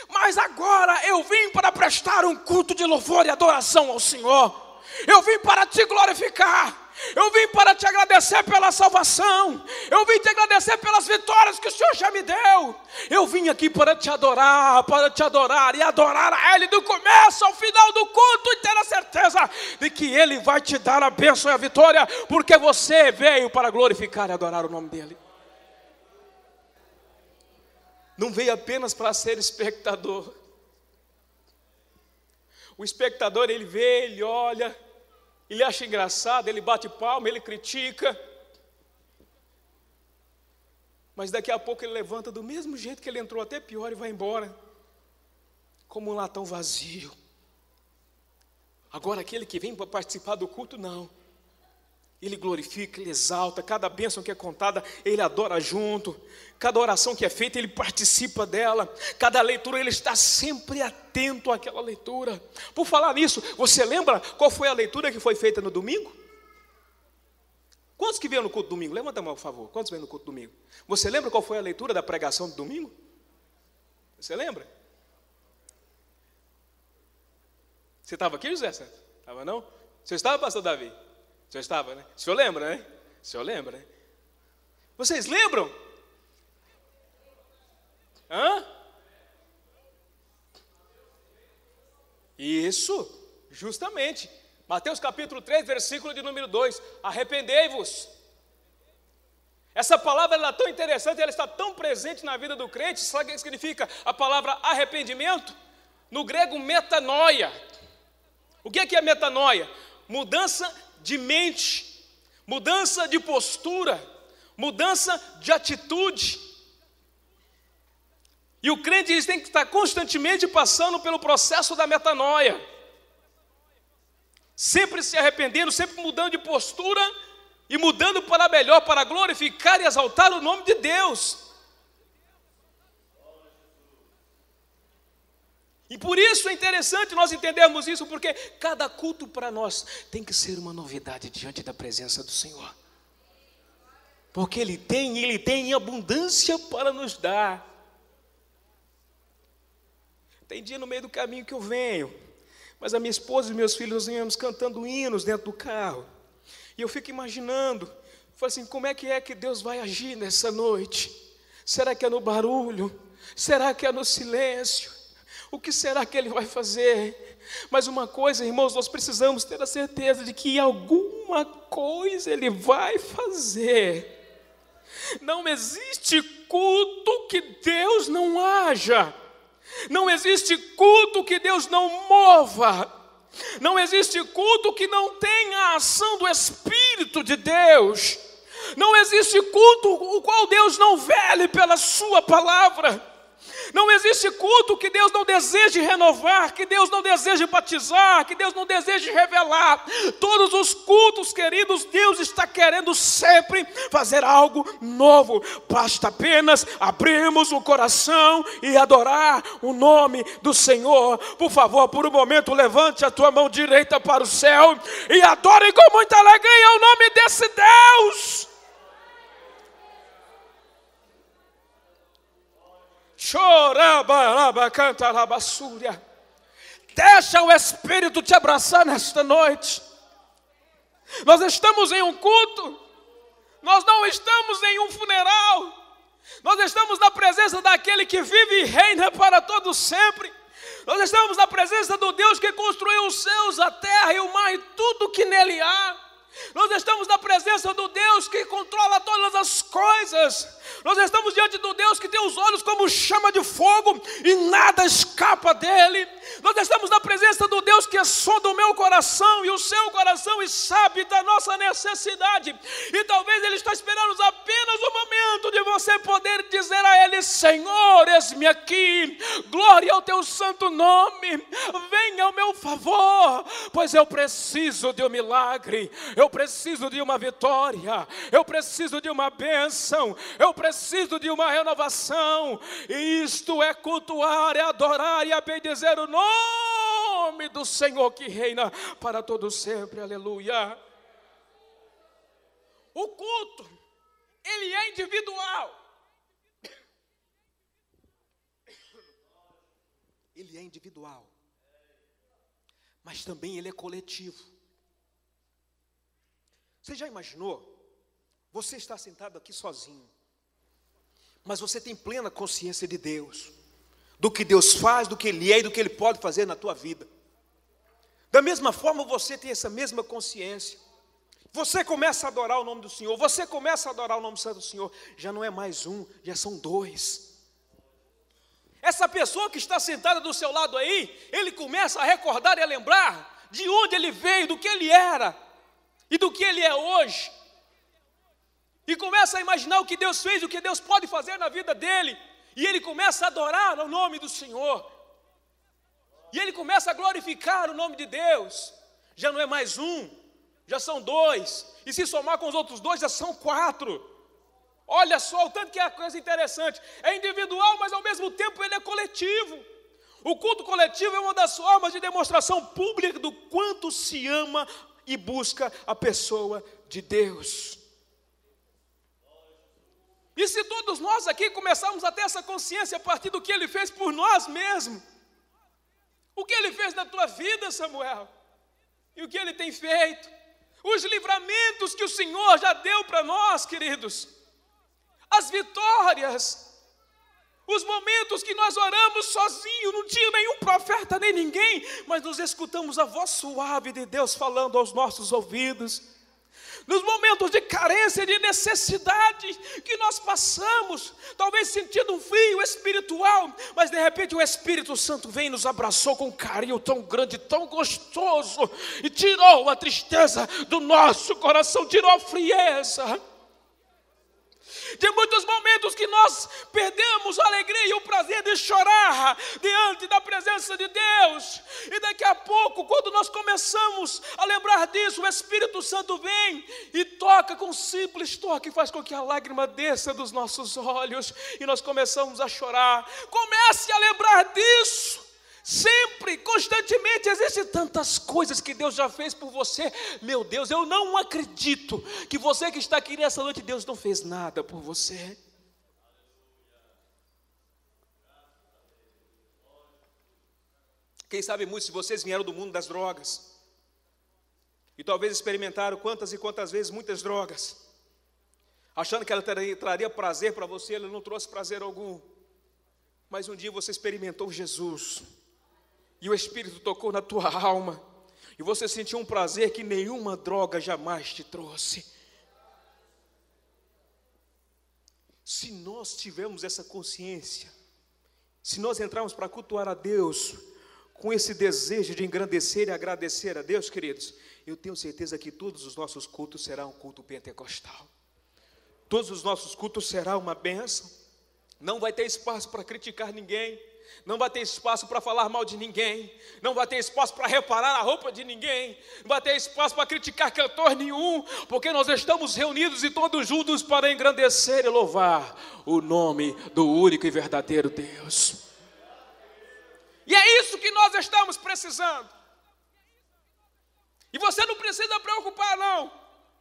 mas agora eu vim para prestar um culto de louvor e adoração ao Senhor, eu vim para te glorificar, eu vim para te agradecer pela salvação, eu vim te agradecer pelas vitórias que o Senhor já me deu, eu vim aqui para te adorar e adorar a Ele do começo ao final do culto e ter a certeza de que Ele vai te dar a bênção e a vitória, porque você veio para glorificar e adorar o nome dEle. Não veio apenas para ser espectador. O espectador, ele vê, ele olha, ele acha engraçado, ele bate palma, ele critica. Mas daqui a pouco ele levanta do mesmo jeito que ele entrou, até pior, e vai embora, como um latão vazio. Agora aquele que vem para participar do culto, não. Ele glorifica, ele exalta, cada bênção que é contada, ele adora junto, cada oração que é feita, ele participa dela, cada leitura, ele está sempre atento àquela leitura. Por falar nisso, você lembra qual foi a leitura que foi feita no domingo? Quantos que veio no culto domingo? Levanta a mão, por favor. Quantos veio no culto domingo? Você lembra qual foi a leitura da pregação do domingo? Você lembra? Você estava aqui, José? Estava não? Você estava, pastor Davi? O senhor estava, né? O senhor lembra, né? O senhor lembra, né? Vocês lembram? Hã? Isso, justamente. Mateus capítulo 3, versículo de número 2. Arrependei-vos. Essa palavra ela é tão interessante, ela está tão presente na vida do crente. Sabe o que significa a palavra arrependimento? No grego, metanoia. O que é metanoia? Mudança de mente, mudança de postura, mudança de atitude. E o crente eles tem que estar constantemente passando pelo processo da metanoia, sempre se arrependendo, sempre mudando de postura e mudando para melhor, para glorificar e exaltar o nome de Deus. E por isso é interessante nós entendermos isso, porque cada culto para nós tem que ser uma novidade diante da presença do Senhor. Porque Ele tem em abundância para nos dar. Tem dia no meio do caminho que eu venho, mas a minha esposa e meus filhos nós íamos cantando hinos dentro do carro. E eu fico imaginando, falo assim, como é que Deus vai agir nessa noite? Será que é no barulho? Será que é no silêncio? O que será que Ele vai fazer? Mas uma coisa, irmãos, nós precisamos ter a certeza de que alguma coisa Ele vai fazer. Não existe culto que Deus não haja. Não existe culto que Deus não mova. Não existe culto que não tenha a ação do Espírito de Deus. Não existe culto o qual Deus não vele pela sua palavra. Não existe culto que Deus não deseje renovar, que Deus não deseje batizar, que Deus não deseje revelar. Todos os cultos, queridos, Deus está querendo sempre fazer algo novo. Basta apenas abrirmos o coração e adorar o nome do Senhor. Por favor, por um momento, levante a tua mão direita para o céu e adore com muita alegria o nome desse Deus. Deixa o Espírito te abraçar nesta noite. Nós estamos em um culto, nós não estamos em um funeral, nós estamos na presença daquele que vive e reina para todo sempre. Nós estamos na presença do Deus que construiu os céus, a terra e o mar e tudo que nele há. Nós estamos na presença do Deus que controla todas as coisas. Nós estamos diante do Deus que tem os olhos como chama de fogo e nada escapa dele. Nós estamos na presença do Deus que sonda o meu coração e o seu coração e sabe da nossa necessidade. E talvez Ele está esperando apenas o momento de você poder dizer a Ele: Senhor, eis-me aqui, glória ao teu santo nome, venha ao meu favor, pois eu preciso de um milagre, eu preciso de uma vitória, eu preciso de uma bênção, eu preciso de uma renovação. E isto é cultuar, é adorar e é bendizer o nome do Senhor que reina para todo sempre. Aleluia. O culto, ele é individual. Ele é individual, mas também ele é coletivo. Você já imaginou? Você está sentado aqui sozinho, mas você tem plena consciência de Deus, do que Deus faz, do que Ele é e do que Ele pode fazer na tua vida. Da mesma forma, você tem essa mesma consciência. Você começa a adorar o nome do Senhor, você começa a adorar o nome santo do Senhor, já não é mais um, já são dois. Essa pessoa que está sentada do seu lado aí, ele começa a recordar e a lembrar de onde ele veio, do que ele era e do que ele é hoje. E começa a imaginar o que Deus fez, o que Deus pode fazer na vida dele. E ele começa a adorar o nome do Senhor. E ele começa a glorificar o nome de Deus. Já não é mais um, já são dois. E se somar com os outros dois, já são 4. Olha só o tanto que é a coisa interessante. É individual, mas ao mesmo tempo ele é coletivo. O culto coletivo é uma das formas de demonstração pública do quanto se ama e busca a pessoa de Deus. E se todos nós aqui começarmos a ter essa consciência a partir do que Ele fez por nós mesmos, o que Ele fez na tua vida, Samuel, e o que Ele tem feito, os livramentos que o Senhor já deu para nós, queridos, as vitórias, os momentos que nós oramos sozinhos, não tinha nenhum profeta nem ninguém, mas nós escutamos a voz suave de Deus falando aos nossos ouvidos. Nos momentos de carência, de necessidade que nós passamos, talvez sentindo um frio espiritual, mas de repente o Espírito Santo vem e nos abraçou com um carinho tão grande, tão gostoso, e tirou a tristeza do nosso coração, tirou a frieza. De muitos momentos que nós perdemos a alegria e o prazer de chorar diante da presença de Deus. E daqui a pouco, quando nós começamos a lembrar disso, o Espírito Santo vem e toca com um simples toque, faz com que a lágrima desça dos nossos olhos e nós começamos a chorar. Comece a lembrar disso. Sempre, constantemente, existem tantas coisas que Deus já fez por você. Meu Deus, eu não acredito que você que está aqui nessa noite, Deus não fez nada por você. Quem sabe muito se vocês vieram do mundo das drogas e talvez experimentaram quantas e quantas vezes muitas drogas, achando que ela traria prazer para você. Ela não trouxe prazer algum. Mas um dia você experimentou Jesus e o Espírito tocou na tua alma, e você sentiu um prazer que nenhuma droga jamais te trouxe. Se nós tivermos essa consciência, se nós entrarmos para cultuar a Deus, com esse desejo de engrandecer e agradecer a Deus, queridos, eu tenho certeza que todos os nossos cultos serão um culto pentecostal. Todos os nossos cultos serão uma bênção. Não vai ter espaço para criticar ninguém, não vai ter espaço para falar mal de ninguém, não vai ter espaço para reparar a roupa de ninguém, não vai ter espaço para criticar cantor nenhum, porque nós estamos reunidos e todos juntos para engrandecer e louvar o nome do único e verdadeiro Deus. E é isso que nós estamos precisando. E você não precisa preocupar não,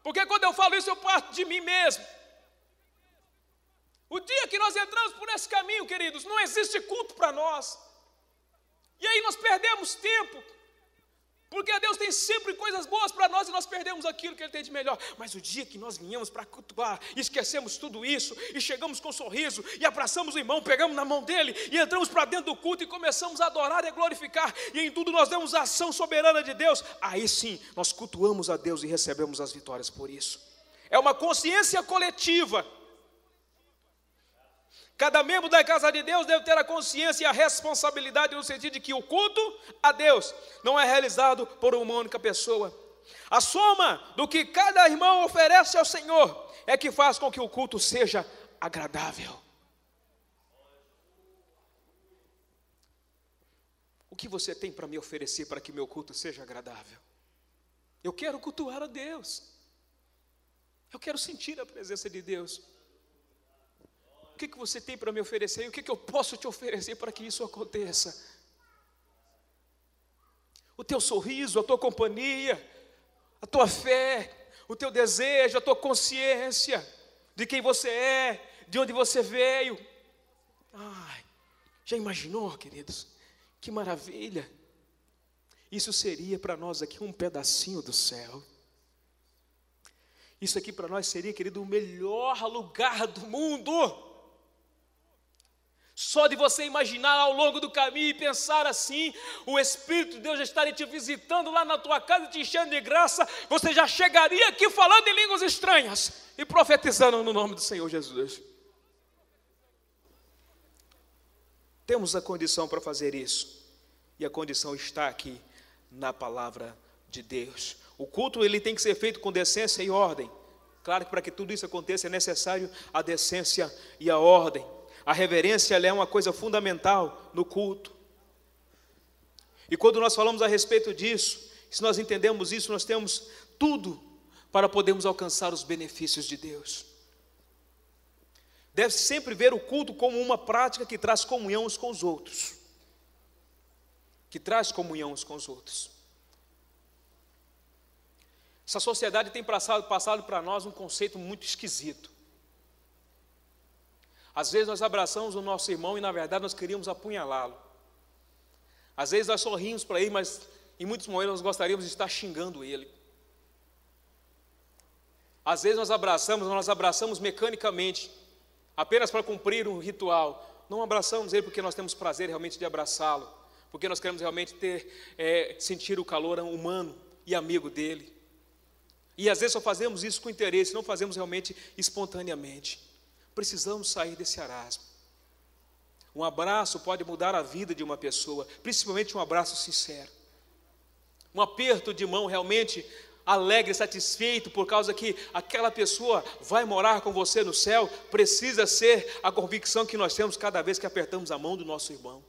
porque quando eu falo isso eu parto de mim mesmo. O dia que nós entramos por esse caminho, queridos, não existe culto para nós. E aí nós perdemos tempo, porque Deus tem sempre coisas boas para nós e nós perdemos aquilo que Ele tem de melhor. Mas o dia que nós viemos para cultuar, esquecemos tudo isso e chegamos com um sorriso e abraçamos o irmão, pegamos na mão dele e entramos para dentro do culto e começamos a adorar e a glorificar, e em tudo nós damos a ação soberana de Deus, aí sim nós cultuamos a Deus e recebemos as vitórias por isso. É uma consciência coletiva. Cada membro da casa de Deus deve ter a consciência e a responsabilidade no sentido de que o culto a Deus não é realizado por uma única pessoa. A soma do que cada irmão oferece ao Senhor é que faz com que o culto seja agradável. O que você tem para me oferecer para que meu culto seja agradável? Eu quero cultuar a Deus. Eu quero sentir a presença de Deus. O que você tem para me oferecer? E o que eu posso te oferecer para que isso aconteça? O teu sorriso, a tua companhia, a tua fé, o teu desejo, a tua consciência de quem você é, de onde você veio. Ai, já imaginou, queridos? Que maravilha! Isso seria para nós aqui um pedacinho do céu. Isso aqui para nós seria, querido, o melhor lugar do mundo. Só de você imaginar ao longo do caminho e pensar assim, o Espírito de Deus já estaria te visitando lá na tua casa, te enchendo de graça, você já chegaria aqui falando em línguas estranhas e profetizando no nome do Senhor Jesus. Temos a condição para fazer isso, e a condição está aqui na palavra de Deus. O culto ele tem que ser feito com decência e ordem. Claro que para que tudo isso aconteça é necessário a decência e a ordem. A reverência ela é uma coisa fundamental no culto. E quando nós falamos a respeito disso, se nós entendemos isso, nós temos tudo para podermos alcançar os benefícios de Deus. Deve sempre ver o culto como uma prática que traz comunhão uns com os outros. Que traz comunhão uns com os outros. Essa sociedade tem passado para nós um conceito muito esquisito. Às vezes nós abraçamos o nosso irmão e na verdade nós queríamos apunhalá-lo. Às vezes nós sorrimos para ele, mas em muitos momentos nós gostaríamos de estar xingando ele. Às vezes nós abraçamos mecanicamente, apenas para cumprir um ritual. Não abraçamos ele porque nós temos prazer realmente de abraçá-lo, porque nós queremos realmente sentir o calor humano e amigo dele. E às vezes só fazemos isso com interesse, não fazemos realmente espontaneamente. Precisamos sair desse marasmo. Um abraço pode mudar a vida de uma pessoa, principalmente um abraço sincero. Um aperto de mão realmente alegre, satisfeito, por causa que aquela pessoa vai morar com você no céu, precisa ser a convicção que nós temos cada vez que apertamos a mão do nosso irmão.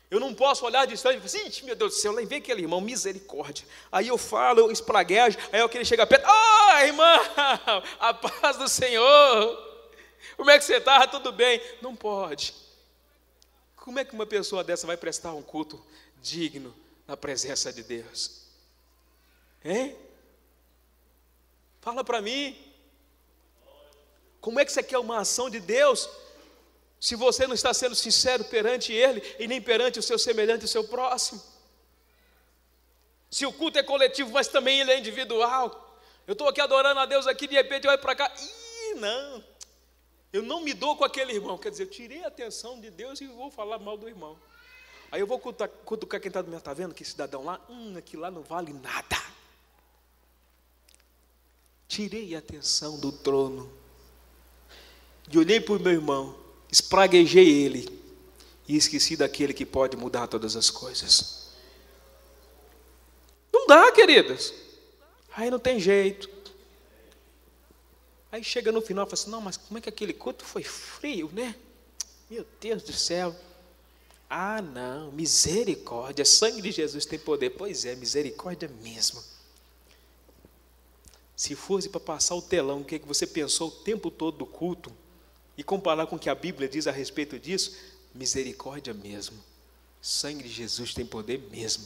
Eu não posso olhar distante e falar assim, meu Deus do céu, lá vem aquele irmão, misericórdia. Aí eu falo, eu espraguejo, aí aquele chega perto, irmão, a paz do Senhor. Como é que você está? Tudo bem? Não pode. Como é que uma pessoa dessa vai prestar um culto digno na presença de Deus? Hein? Fala para mim. Como é que você quer uma ação de Deus se você não está sendo sincero perante Ele e nem perante o seu semelhante e o seu próximo? Se o culto é coletivo, mas também ele é individual. Eu estou aqui adorando a Deus aqui, de repente eu olho para cá, não, eu não me dou com aquele irmão. Quer dizer, eu tirei a atenção de Deus e vou falar mal do irmão. Aí eu vou cutucar quem está do meu, está vendo que cidadão lá? Aquilo lá não vale nada. Tirei a atenção do trono e olhei para o meu irmão, espraguejei ele e esqueci daquele que pode mudar todas as coisas. Não dá, queridas. Aí não tem jeito. Aí chega no final e fala assim, não, mas como é que aquele culto foi frio, né? Meu Deus do céu. Ah, não, misericórdia, sangue de Jesus tem poder. Pois é, misericórdia mesmo. Se fosse para passar o telão, o que você pensou o tempo todo do culto, e comparar com o que a Bíblia diz a respeito disso, misericórdia mesmo. Sangue de Jesus tem poder mesmo.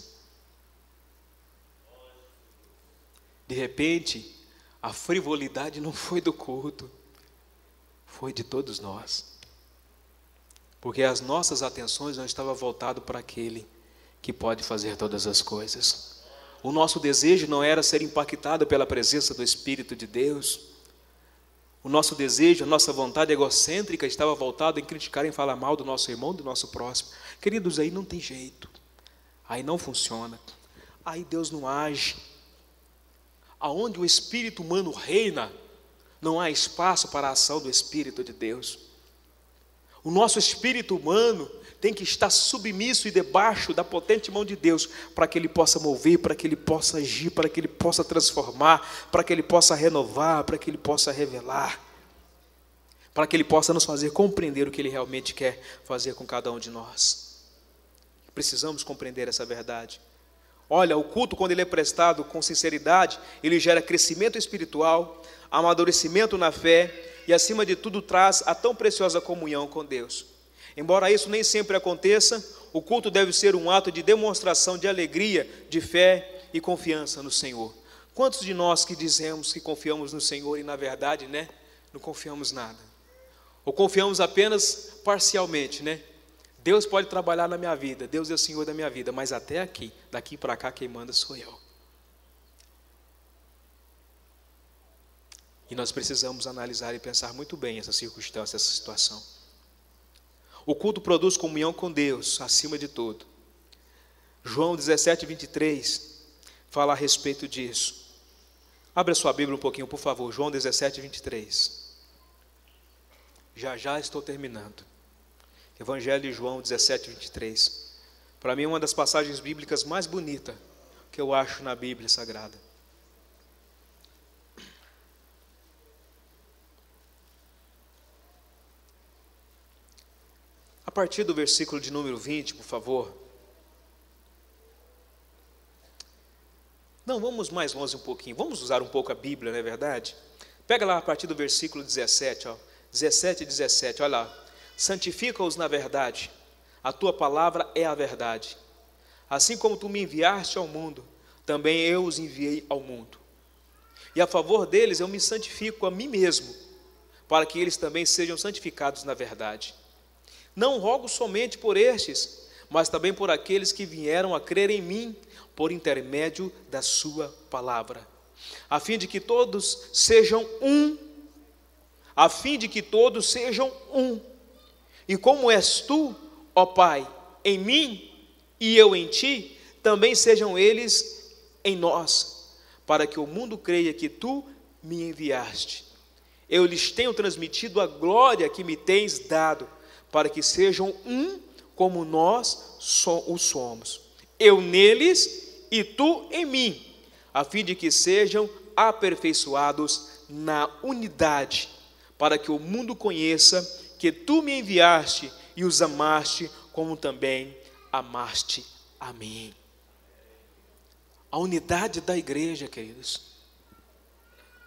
De repente, a frivolidade não foi do culto, foi de todos nós. Porque as nossas atenções não estavam voltadas para aquele que pode fazer todas as coisas. O nosso desejo não era ser impactado pela presença do Espírito de Deus. O nosso desejo, a nossa vontade egocêntrica estava voltada em criticar, em falar mal do nosso irmão, do nosso próximo. Queridos, aí não tem jeito. Aí não funciona. Aí Deus não age. Aonde o espírito humano reina, não há espaço para a ação do Espírito de Deus. O nosso espírito humano tem que estar submisso e debaixo da potente mão de Deus, para que Ele possa mover, para que Ele possa agir, para que Ele possa transformar, para que Ele possa renovar, para que Ele possa revelar, para que Ele possa nos fazer compreender o que Ele realmente quer fazer com cada um de nós. Precisamos compreender essa verdade. Olha, o culto, quando ele é prestado com sinceridade, ele gera crescimento espiritual, amadurecimento na fé e, acima de tudo, traz a tão preciosa comunhão com Deus. Embora isso nem sempre aconteça, o culto deve ser um ato de demonstração de alegria, de fé e confiança no Senhor. Quantos de nós que dizemos que confiamos no Senhor e, na verdade, não confiamos nada? Ou confiamos apenas parcialmente, Deus pode trabalhar na minha vida, Deus é o Senhor da minha vida, mas até aqui, daqui para cá, quem manda sou eu. E nós precisamos analisar e pensar muito bem essa circunstância, essa situação. O culto produz comunhão com Deus, acima de tudo. João 17, 23, fala a respeito disso. Abre a sua Bíblia um pouquinho, por favor, João 17, 23. Já estou terminando. Evangelho de João 17, 23. Para mim é uma das passagens bíblicas mais bonitas que eu acho na Bíblia Sagrada. A partir do versículo de número 20, por favor. Não, vamos mais longe um pouquinho. Vamos usar um pouco a Bíblia, não é verdade? Pega lá a partir do versículo 17, 17 e 17, olha lá. Santifica-os na verdade, a tua palavra é a verdade. Assim como tu me enviaste ao mundo, também eu os enviei ao mundo. E a favor deles eu me santifico a mim mesmo, para que eles também sejam santificados na verdade. Não rogo somente por estes, mas também por aqueles que vieram a crer em mim, por intermédio da sua palavra, a fim de que todos sejam um, E como és tu, ó Pai, em mim e eu em ti, também sejam eles em nós, para que o mundo creia que tu me enviaste. Eu lhes tenho transmitido a glória que me tens dado, para que sejam um como nós o somos. Eu neles e tu em mim, a fim de que sejam aperfeiçoados na unidade, para que o mundo conheça que tu me enviaste e os amaste, como também amaste a mim. A unidade da igreja, queridos.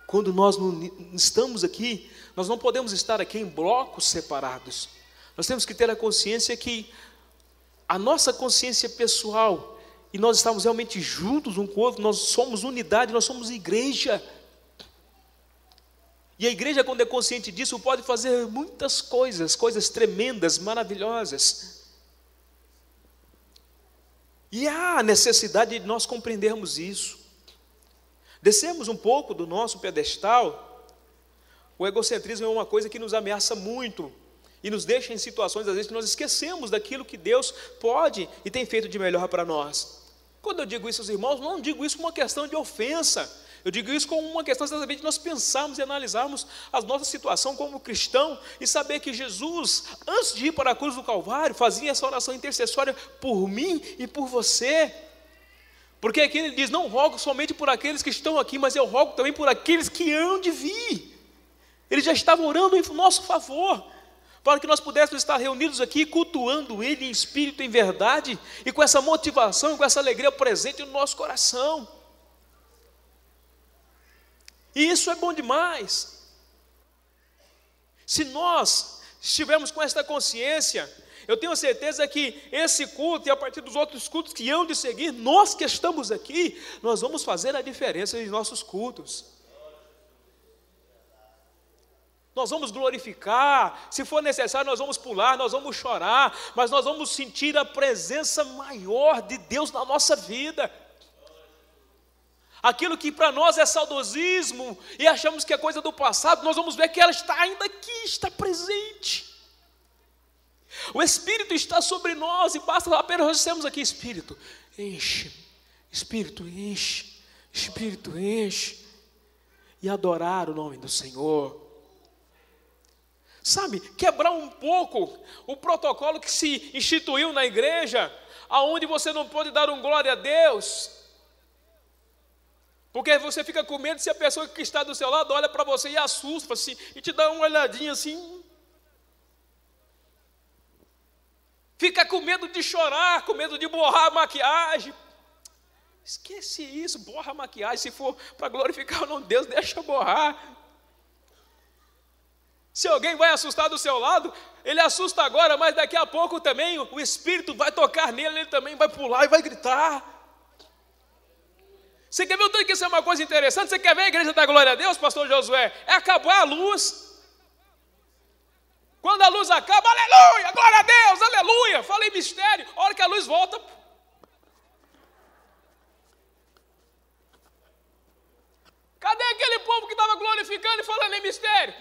Quando nós não estamos aqui, nós não podemos estar aqui em blocos separados. Nós temos que ter a consciência que a nossa consciência pessoal, e nós estamos realmente juntos um com o outro, nós somos unidade, nós somos igreja. E a igreja, quando é consciente disso, pode fazer muitas coisas tremendas, maravilhosas. E há necessidade de nós compreendermos isso. Descemos um pouco do nosso pedestal. O egocentrismo é uma coisa que nos ameaça muito e nos deixa em situações, às vezes, que nós esquecemos daquilo que Deus pode e tem feito de melhor para nós. Quando eu digo isso aos irmãos, não digo isso como uma questão de ofensa. Eu digo isso como uma questão, exatamente, de nós pensarmos e analisarmos a nossa situação como cristão e saber que Jesus, antes de ir para a cruz do Calvário, fazia essa oração intercessória por mim e por você. Porque aqui ele diz, não rogo somente por aqueles que estão aqui, mas eu rogo também por aqueles que hão de vir. Ele já estava orando em nosso favor. para que nós pudéssemos estar reunidos aqui, cultuando Ele em espírito e em verdade, e com essa motivação e com essa alegria presente no nosso coração. E isso é bom demais. Se nós estivermos com esta consciência, eu tenho certeza que esse culto e a partir dos outros cultos que hão de seguir, nós que estamos aqui, nós vamos fazer a diferença em nossos cultos. Nós vamos glorificar, se for necessário nós vamos pular, nós vamos chorar, mas nós vamos sentir a presença maior de Deus na nossa vida. Aquilo que para nós é saudosismo e achamos que é coisa do passado, nós vamos ver que ela está ainda aqui, está presente. O Espírito está sobre nós e basta apenas nós dizermos aqui: Espírito, enche, Espírito, enche, Espírito, enche, e adorar o nome do Senhor. Sabe, quebrar um pouco o protocolo que se instituiu na igreja, aonde você não pode dar um glória a Deus, porque você fica com medo se a pessoa que está do seu lado olha para você e assusta assim, e te dá uma olhadinha assim. Fica com medo de chorar, com medo de borrar a maquiagem. Esquece isso, borra a maquiagem. Se for para glorificar o nome de Deus, deixa borrar. Se alguém vai assustar do seu lado, ele assusta agora, mas daqui a pouco também o Espírito vai tocar nele, ele também vai pular e vai gritar. Você quer ver o tanto que isso é uma coisa interessante? Você quer ver a igreja da glória a Deus, pastor Josué? É acabar a luz. Quando a luz acaba, aleluia, glória a Deus, aleluia. Fala em mistério, a hora que a luz volta. Cadê aquele povo que estava glorificando e falando em mistério?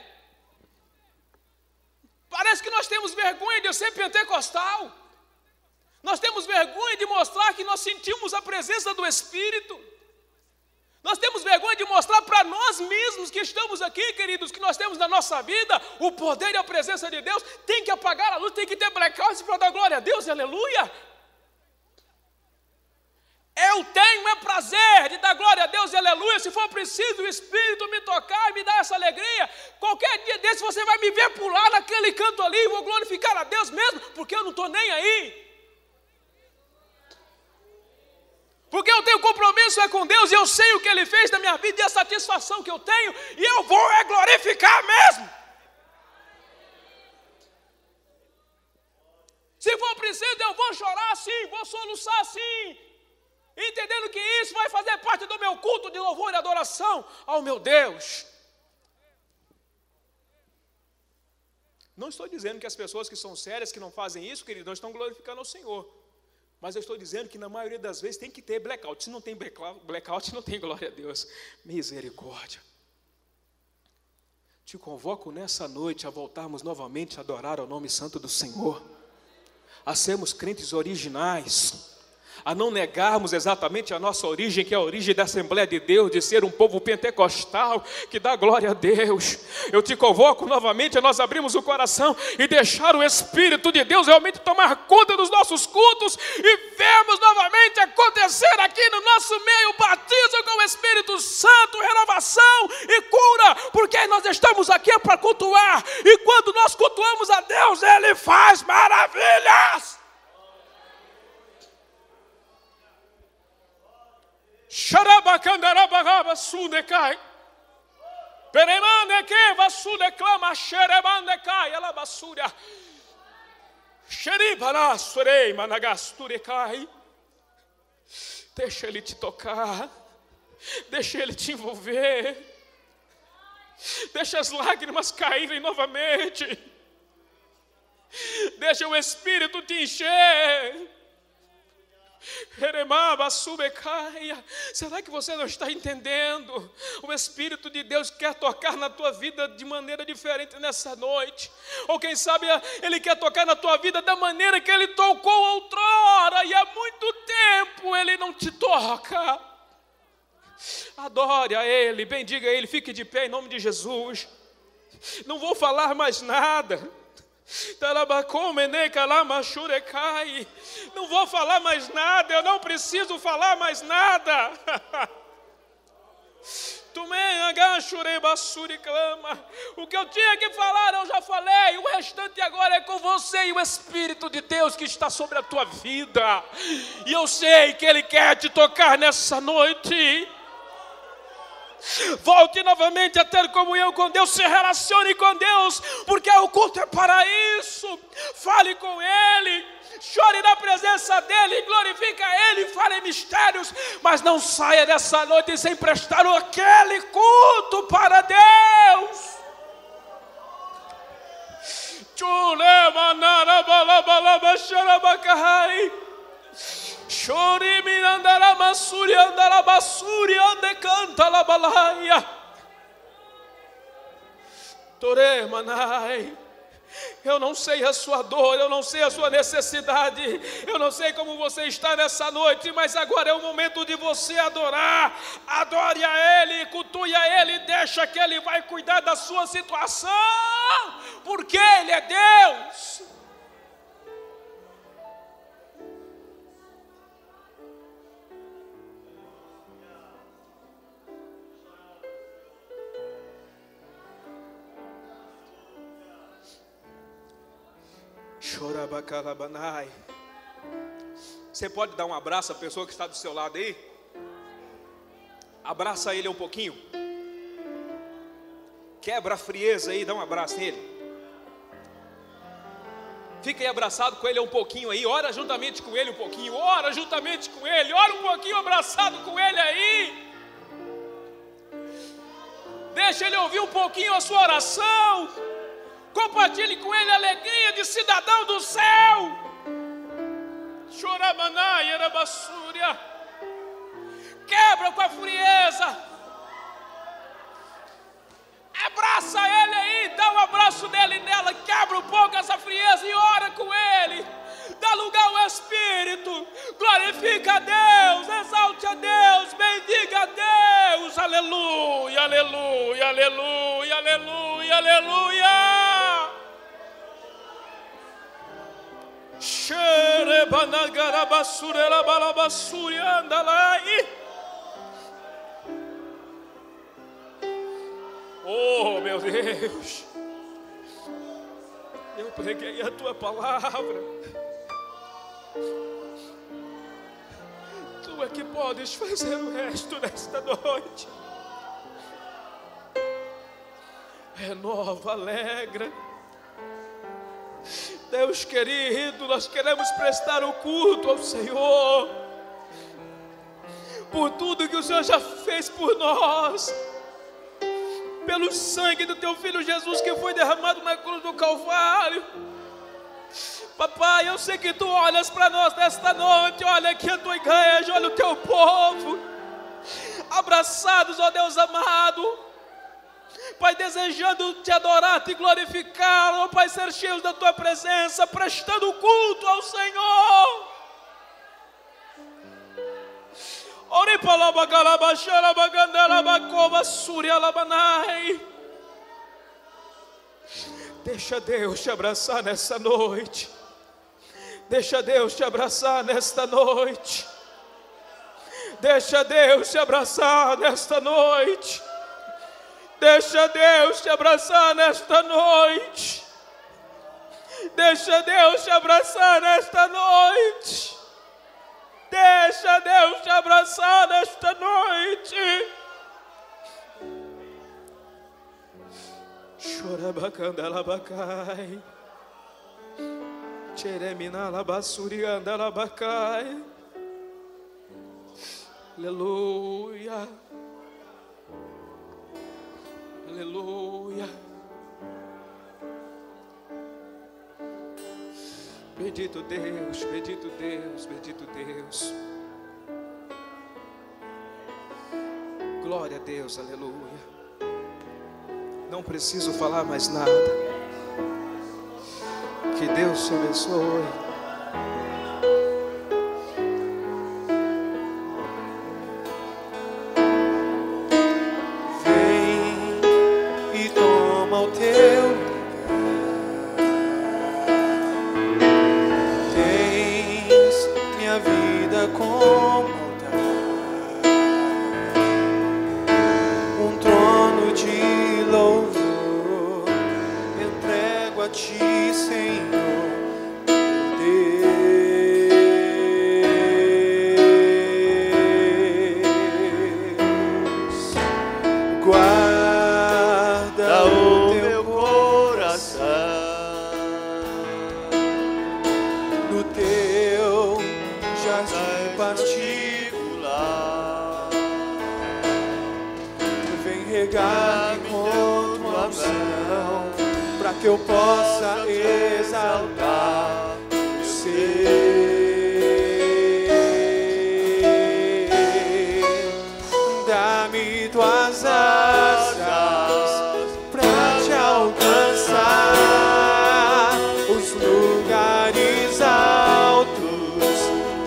Parece que nós temos vergonha de ser pentecostal. Nós temos vergonha de mostrar que nós sentimos a presença do Espírito. Nós temos vergonha de mostrar para nós mesmos que estamos aqui, queridos, que nós temos na nossa vida o poder e a presença de Deus. Tem que apagar a luz, tem que ter blackout para dar glória a Deus, aleluia. Eu tenho prazer de dar glória a Deus e aleluia. Se for preciso o Espírito me tocar e me dar essa alegria, qualquer dia desse você vai me ver pular naquele canto ali e vou glorificar a Deus mesmo, porque eu não estou nem aí. Porque eu tenho compromisso com Deus e eu sei o que Ele fez na minha vida e a satisfação que eu tenho, e eu vou glorificar mesmo. Se for preciso eu vou chorar sim, vou soluçar sim, entendendo que isso vai fazer parte do meu culto de louvor e adoração ao meu Deus. Não estou dizendo que as pessoas que são sérias, que não fazem isso, querido, não estão glorificando ao Senhor. Mas eu estou dizendo que na maioria das vezes tem que ter blackout. Se não tem blackout, não tem glória a Deus. Misericórdia. Te convoco nessa noite a voltarmos novamente a adorar ao nome santo do Senhor, a sermos crentes originais, a não negarmos exatamente a nossa origem, que é a origem da Assembleia de Deus, de ser um povo pentecostal, que dá glória a Deus. Eu te convoco novamente a nós abrirmos o coração e deixar o Espírito de Deus realmente tomar conta dos nossos cultos e vermos novamente acontecer aqui no nosso meio o batismo com o Espírito Santo, renovação e cura, porque nós estamos aqui para cultuar, e quando nós cultuamos a Deus, Ele faz maravilhas. Xarabacandarabagaba sudecai. Peremande que vasudeclama xerebandecai ela basura. Xeribana surei managasturecai. Deixa Ele te tocar. Deixa Ele te envolver. Deixa as lágrimas caírem novamente. Deixa o Espírito te encher. Será que você não está entendendo? O Espírito de Deus quer tocar na tua vida de maneira diferente nessa noite. Ou quem sabe Ele quer tocar na tua vida da maneira que Ele tocou outrora, e há muito tempo Ele não te toca. Adore a Ele, bendiga a Ele, fique de pé em nome de Jesus. Não vou falar mais nada. Não vou falar mais nada, eu não preciso falar mais nada. O que eu tinha que falar eu já falei, o restante agora é com você e o Espírito de Deus que está sobre a tua vida. E eu sei que Ele quer te tocar nessa noite. Volte novamente a ter comunhão com Deus, se relacione com Deus, porque o culto é para isso. Fale com Ele, chore na presença dEle, glorifica Ele, fale mistérios, mas não saia dessa noite sem prestar aquele culto para Deus. Chore mirandara masuri andara basuri ande canta la balaia. Tore manai. Eu não sei a sua dor, eu não sei a sua necessidade, eu não sei como você está nessa noite, mas agora é o momento de você adorar. Adore a Ele, cultue a Ele, deixa que Ele vai cuidar da sua situação, porque Ele é Deus. Você pode dar um abraço à pessoa que está do seu lado aí? Abraça ele um pouquinho. Quebra a frieza aí, dá um abraço nele. Fica aí abraçado com ele um pouquinho aí. Ora juntamente com ele um pouquinho. Ora juntamente com ele. Ora um pouquinho abraçado com ele aí. Deixa ele ouvir um pouquinho a sua oração. Compartilhe com ele a alegria de cidadão do céu. Choramanai, Arabassúria. Quebra com a frieza. Abraça ele aí, dá um abraço dele e nela. Quebra um pouco essa frieza e ora com ele. Dá lugar ao Espírito. Glorifica a Deus, exalte a Deus, bendiga a Deus. Aleluia, aleluia, aleluia, aleluia, aleluia. Oh, meu Deus, eu preguei a tua palavra. Tu é que podes fazer o resto nesta noite. Renova, alegra. Deus querido, nós queremos prestar o culto ao Senhor por tudo que o Senhor já fez por nós, pelo sangue do teu Filho Jesus que foi derramado na cruz do Calvário. Papai, eu sei que tu olhas para nós nesta noite. Olha aqui a tua igreja, olha o teu povo abraçados, ó Deus amado, Pai, desejando te adorar, te glorificar, ó Pai, ser cheios da tua presença, prestando culto ao Senhor. Deixa Deus te abraçar nessa noite. Deixa Deus te abraçar nesta noite. Deixa Deus te abraçar nesta noite. Deixa Deus te abraçar nesta noite. Deixa Deus te abraçar nesta noite. Deixa Deus te abraçar nesta noite. Chorabacandalabacai. Chereminalabasuriandalabacai. Aleluia. Aleluia. Bendito Deus, bendito Deus, bendito Deus. Glória a Deus, aleluia. Não preciso falar mais nada. Que Deus te abençoe. O no teu jardim particular. Vem regar-me com tua mão, para que eu possa exaltar o ser. Dá-me tuas asas para te alcançar os lugares altos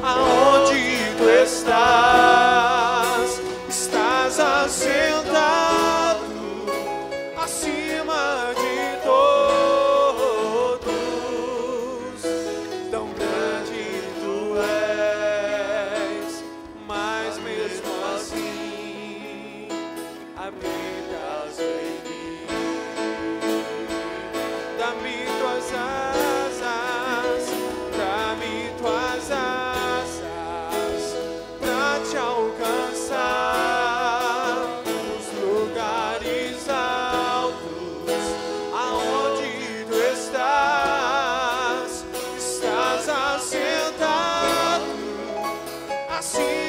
aonde tu estás. Estás assentado acima de todos. Tão grande tu és, mas mesmo assim habitas em mim. Dá-me tuas asas, dá-me tuas asas pra te alcançar os lugares altos aonde tu estás. Estás assentado acima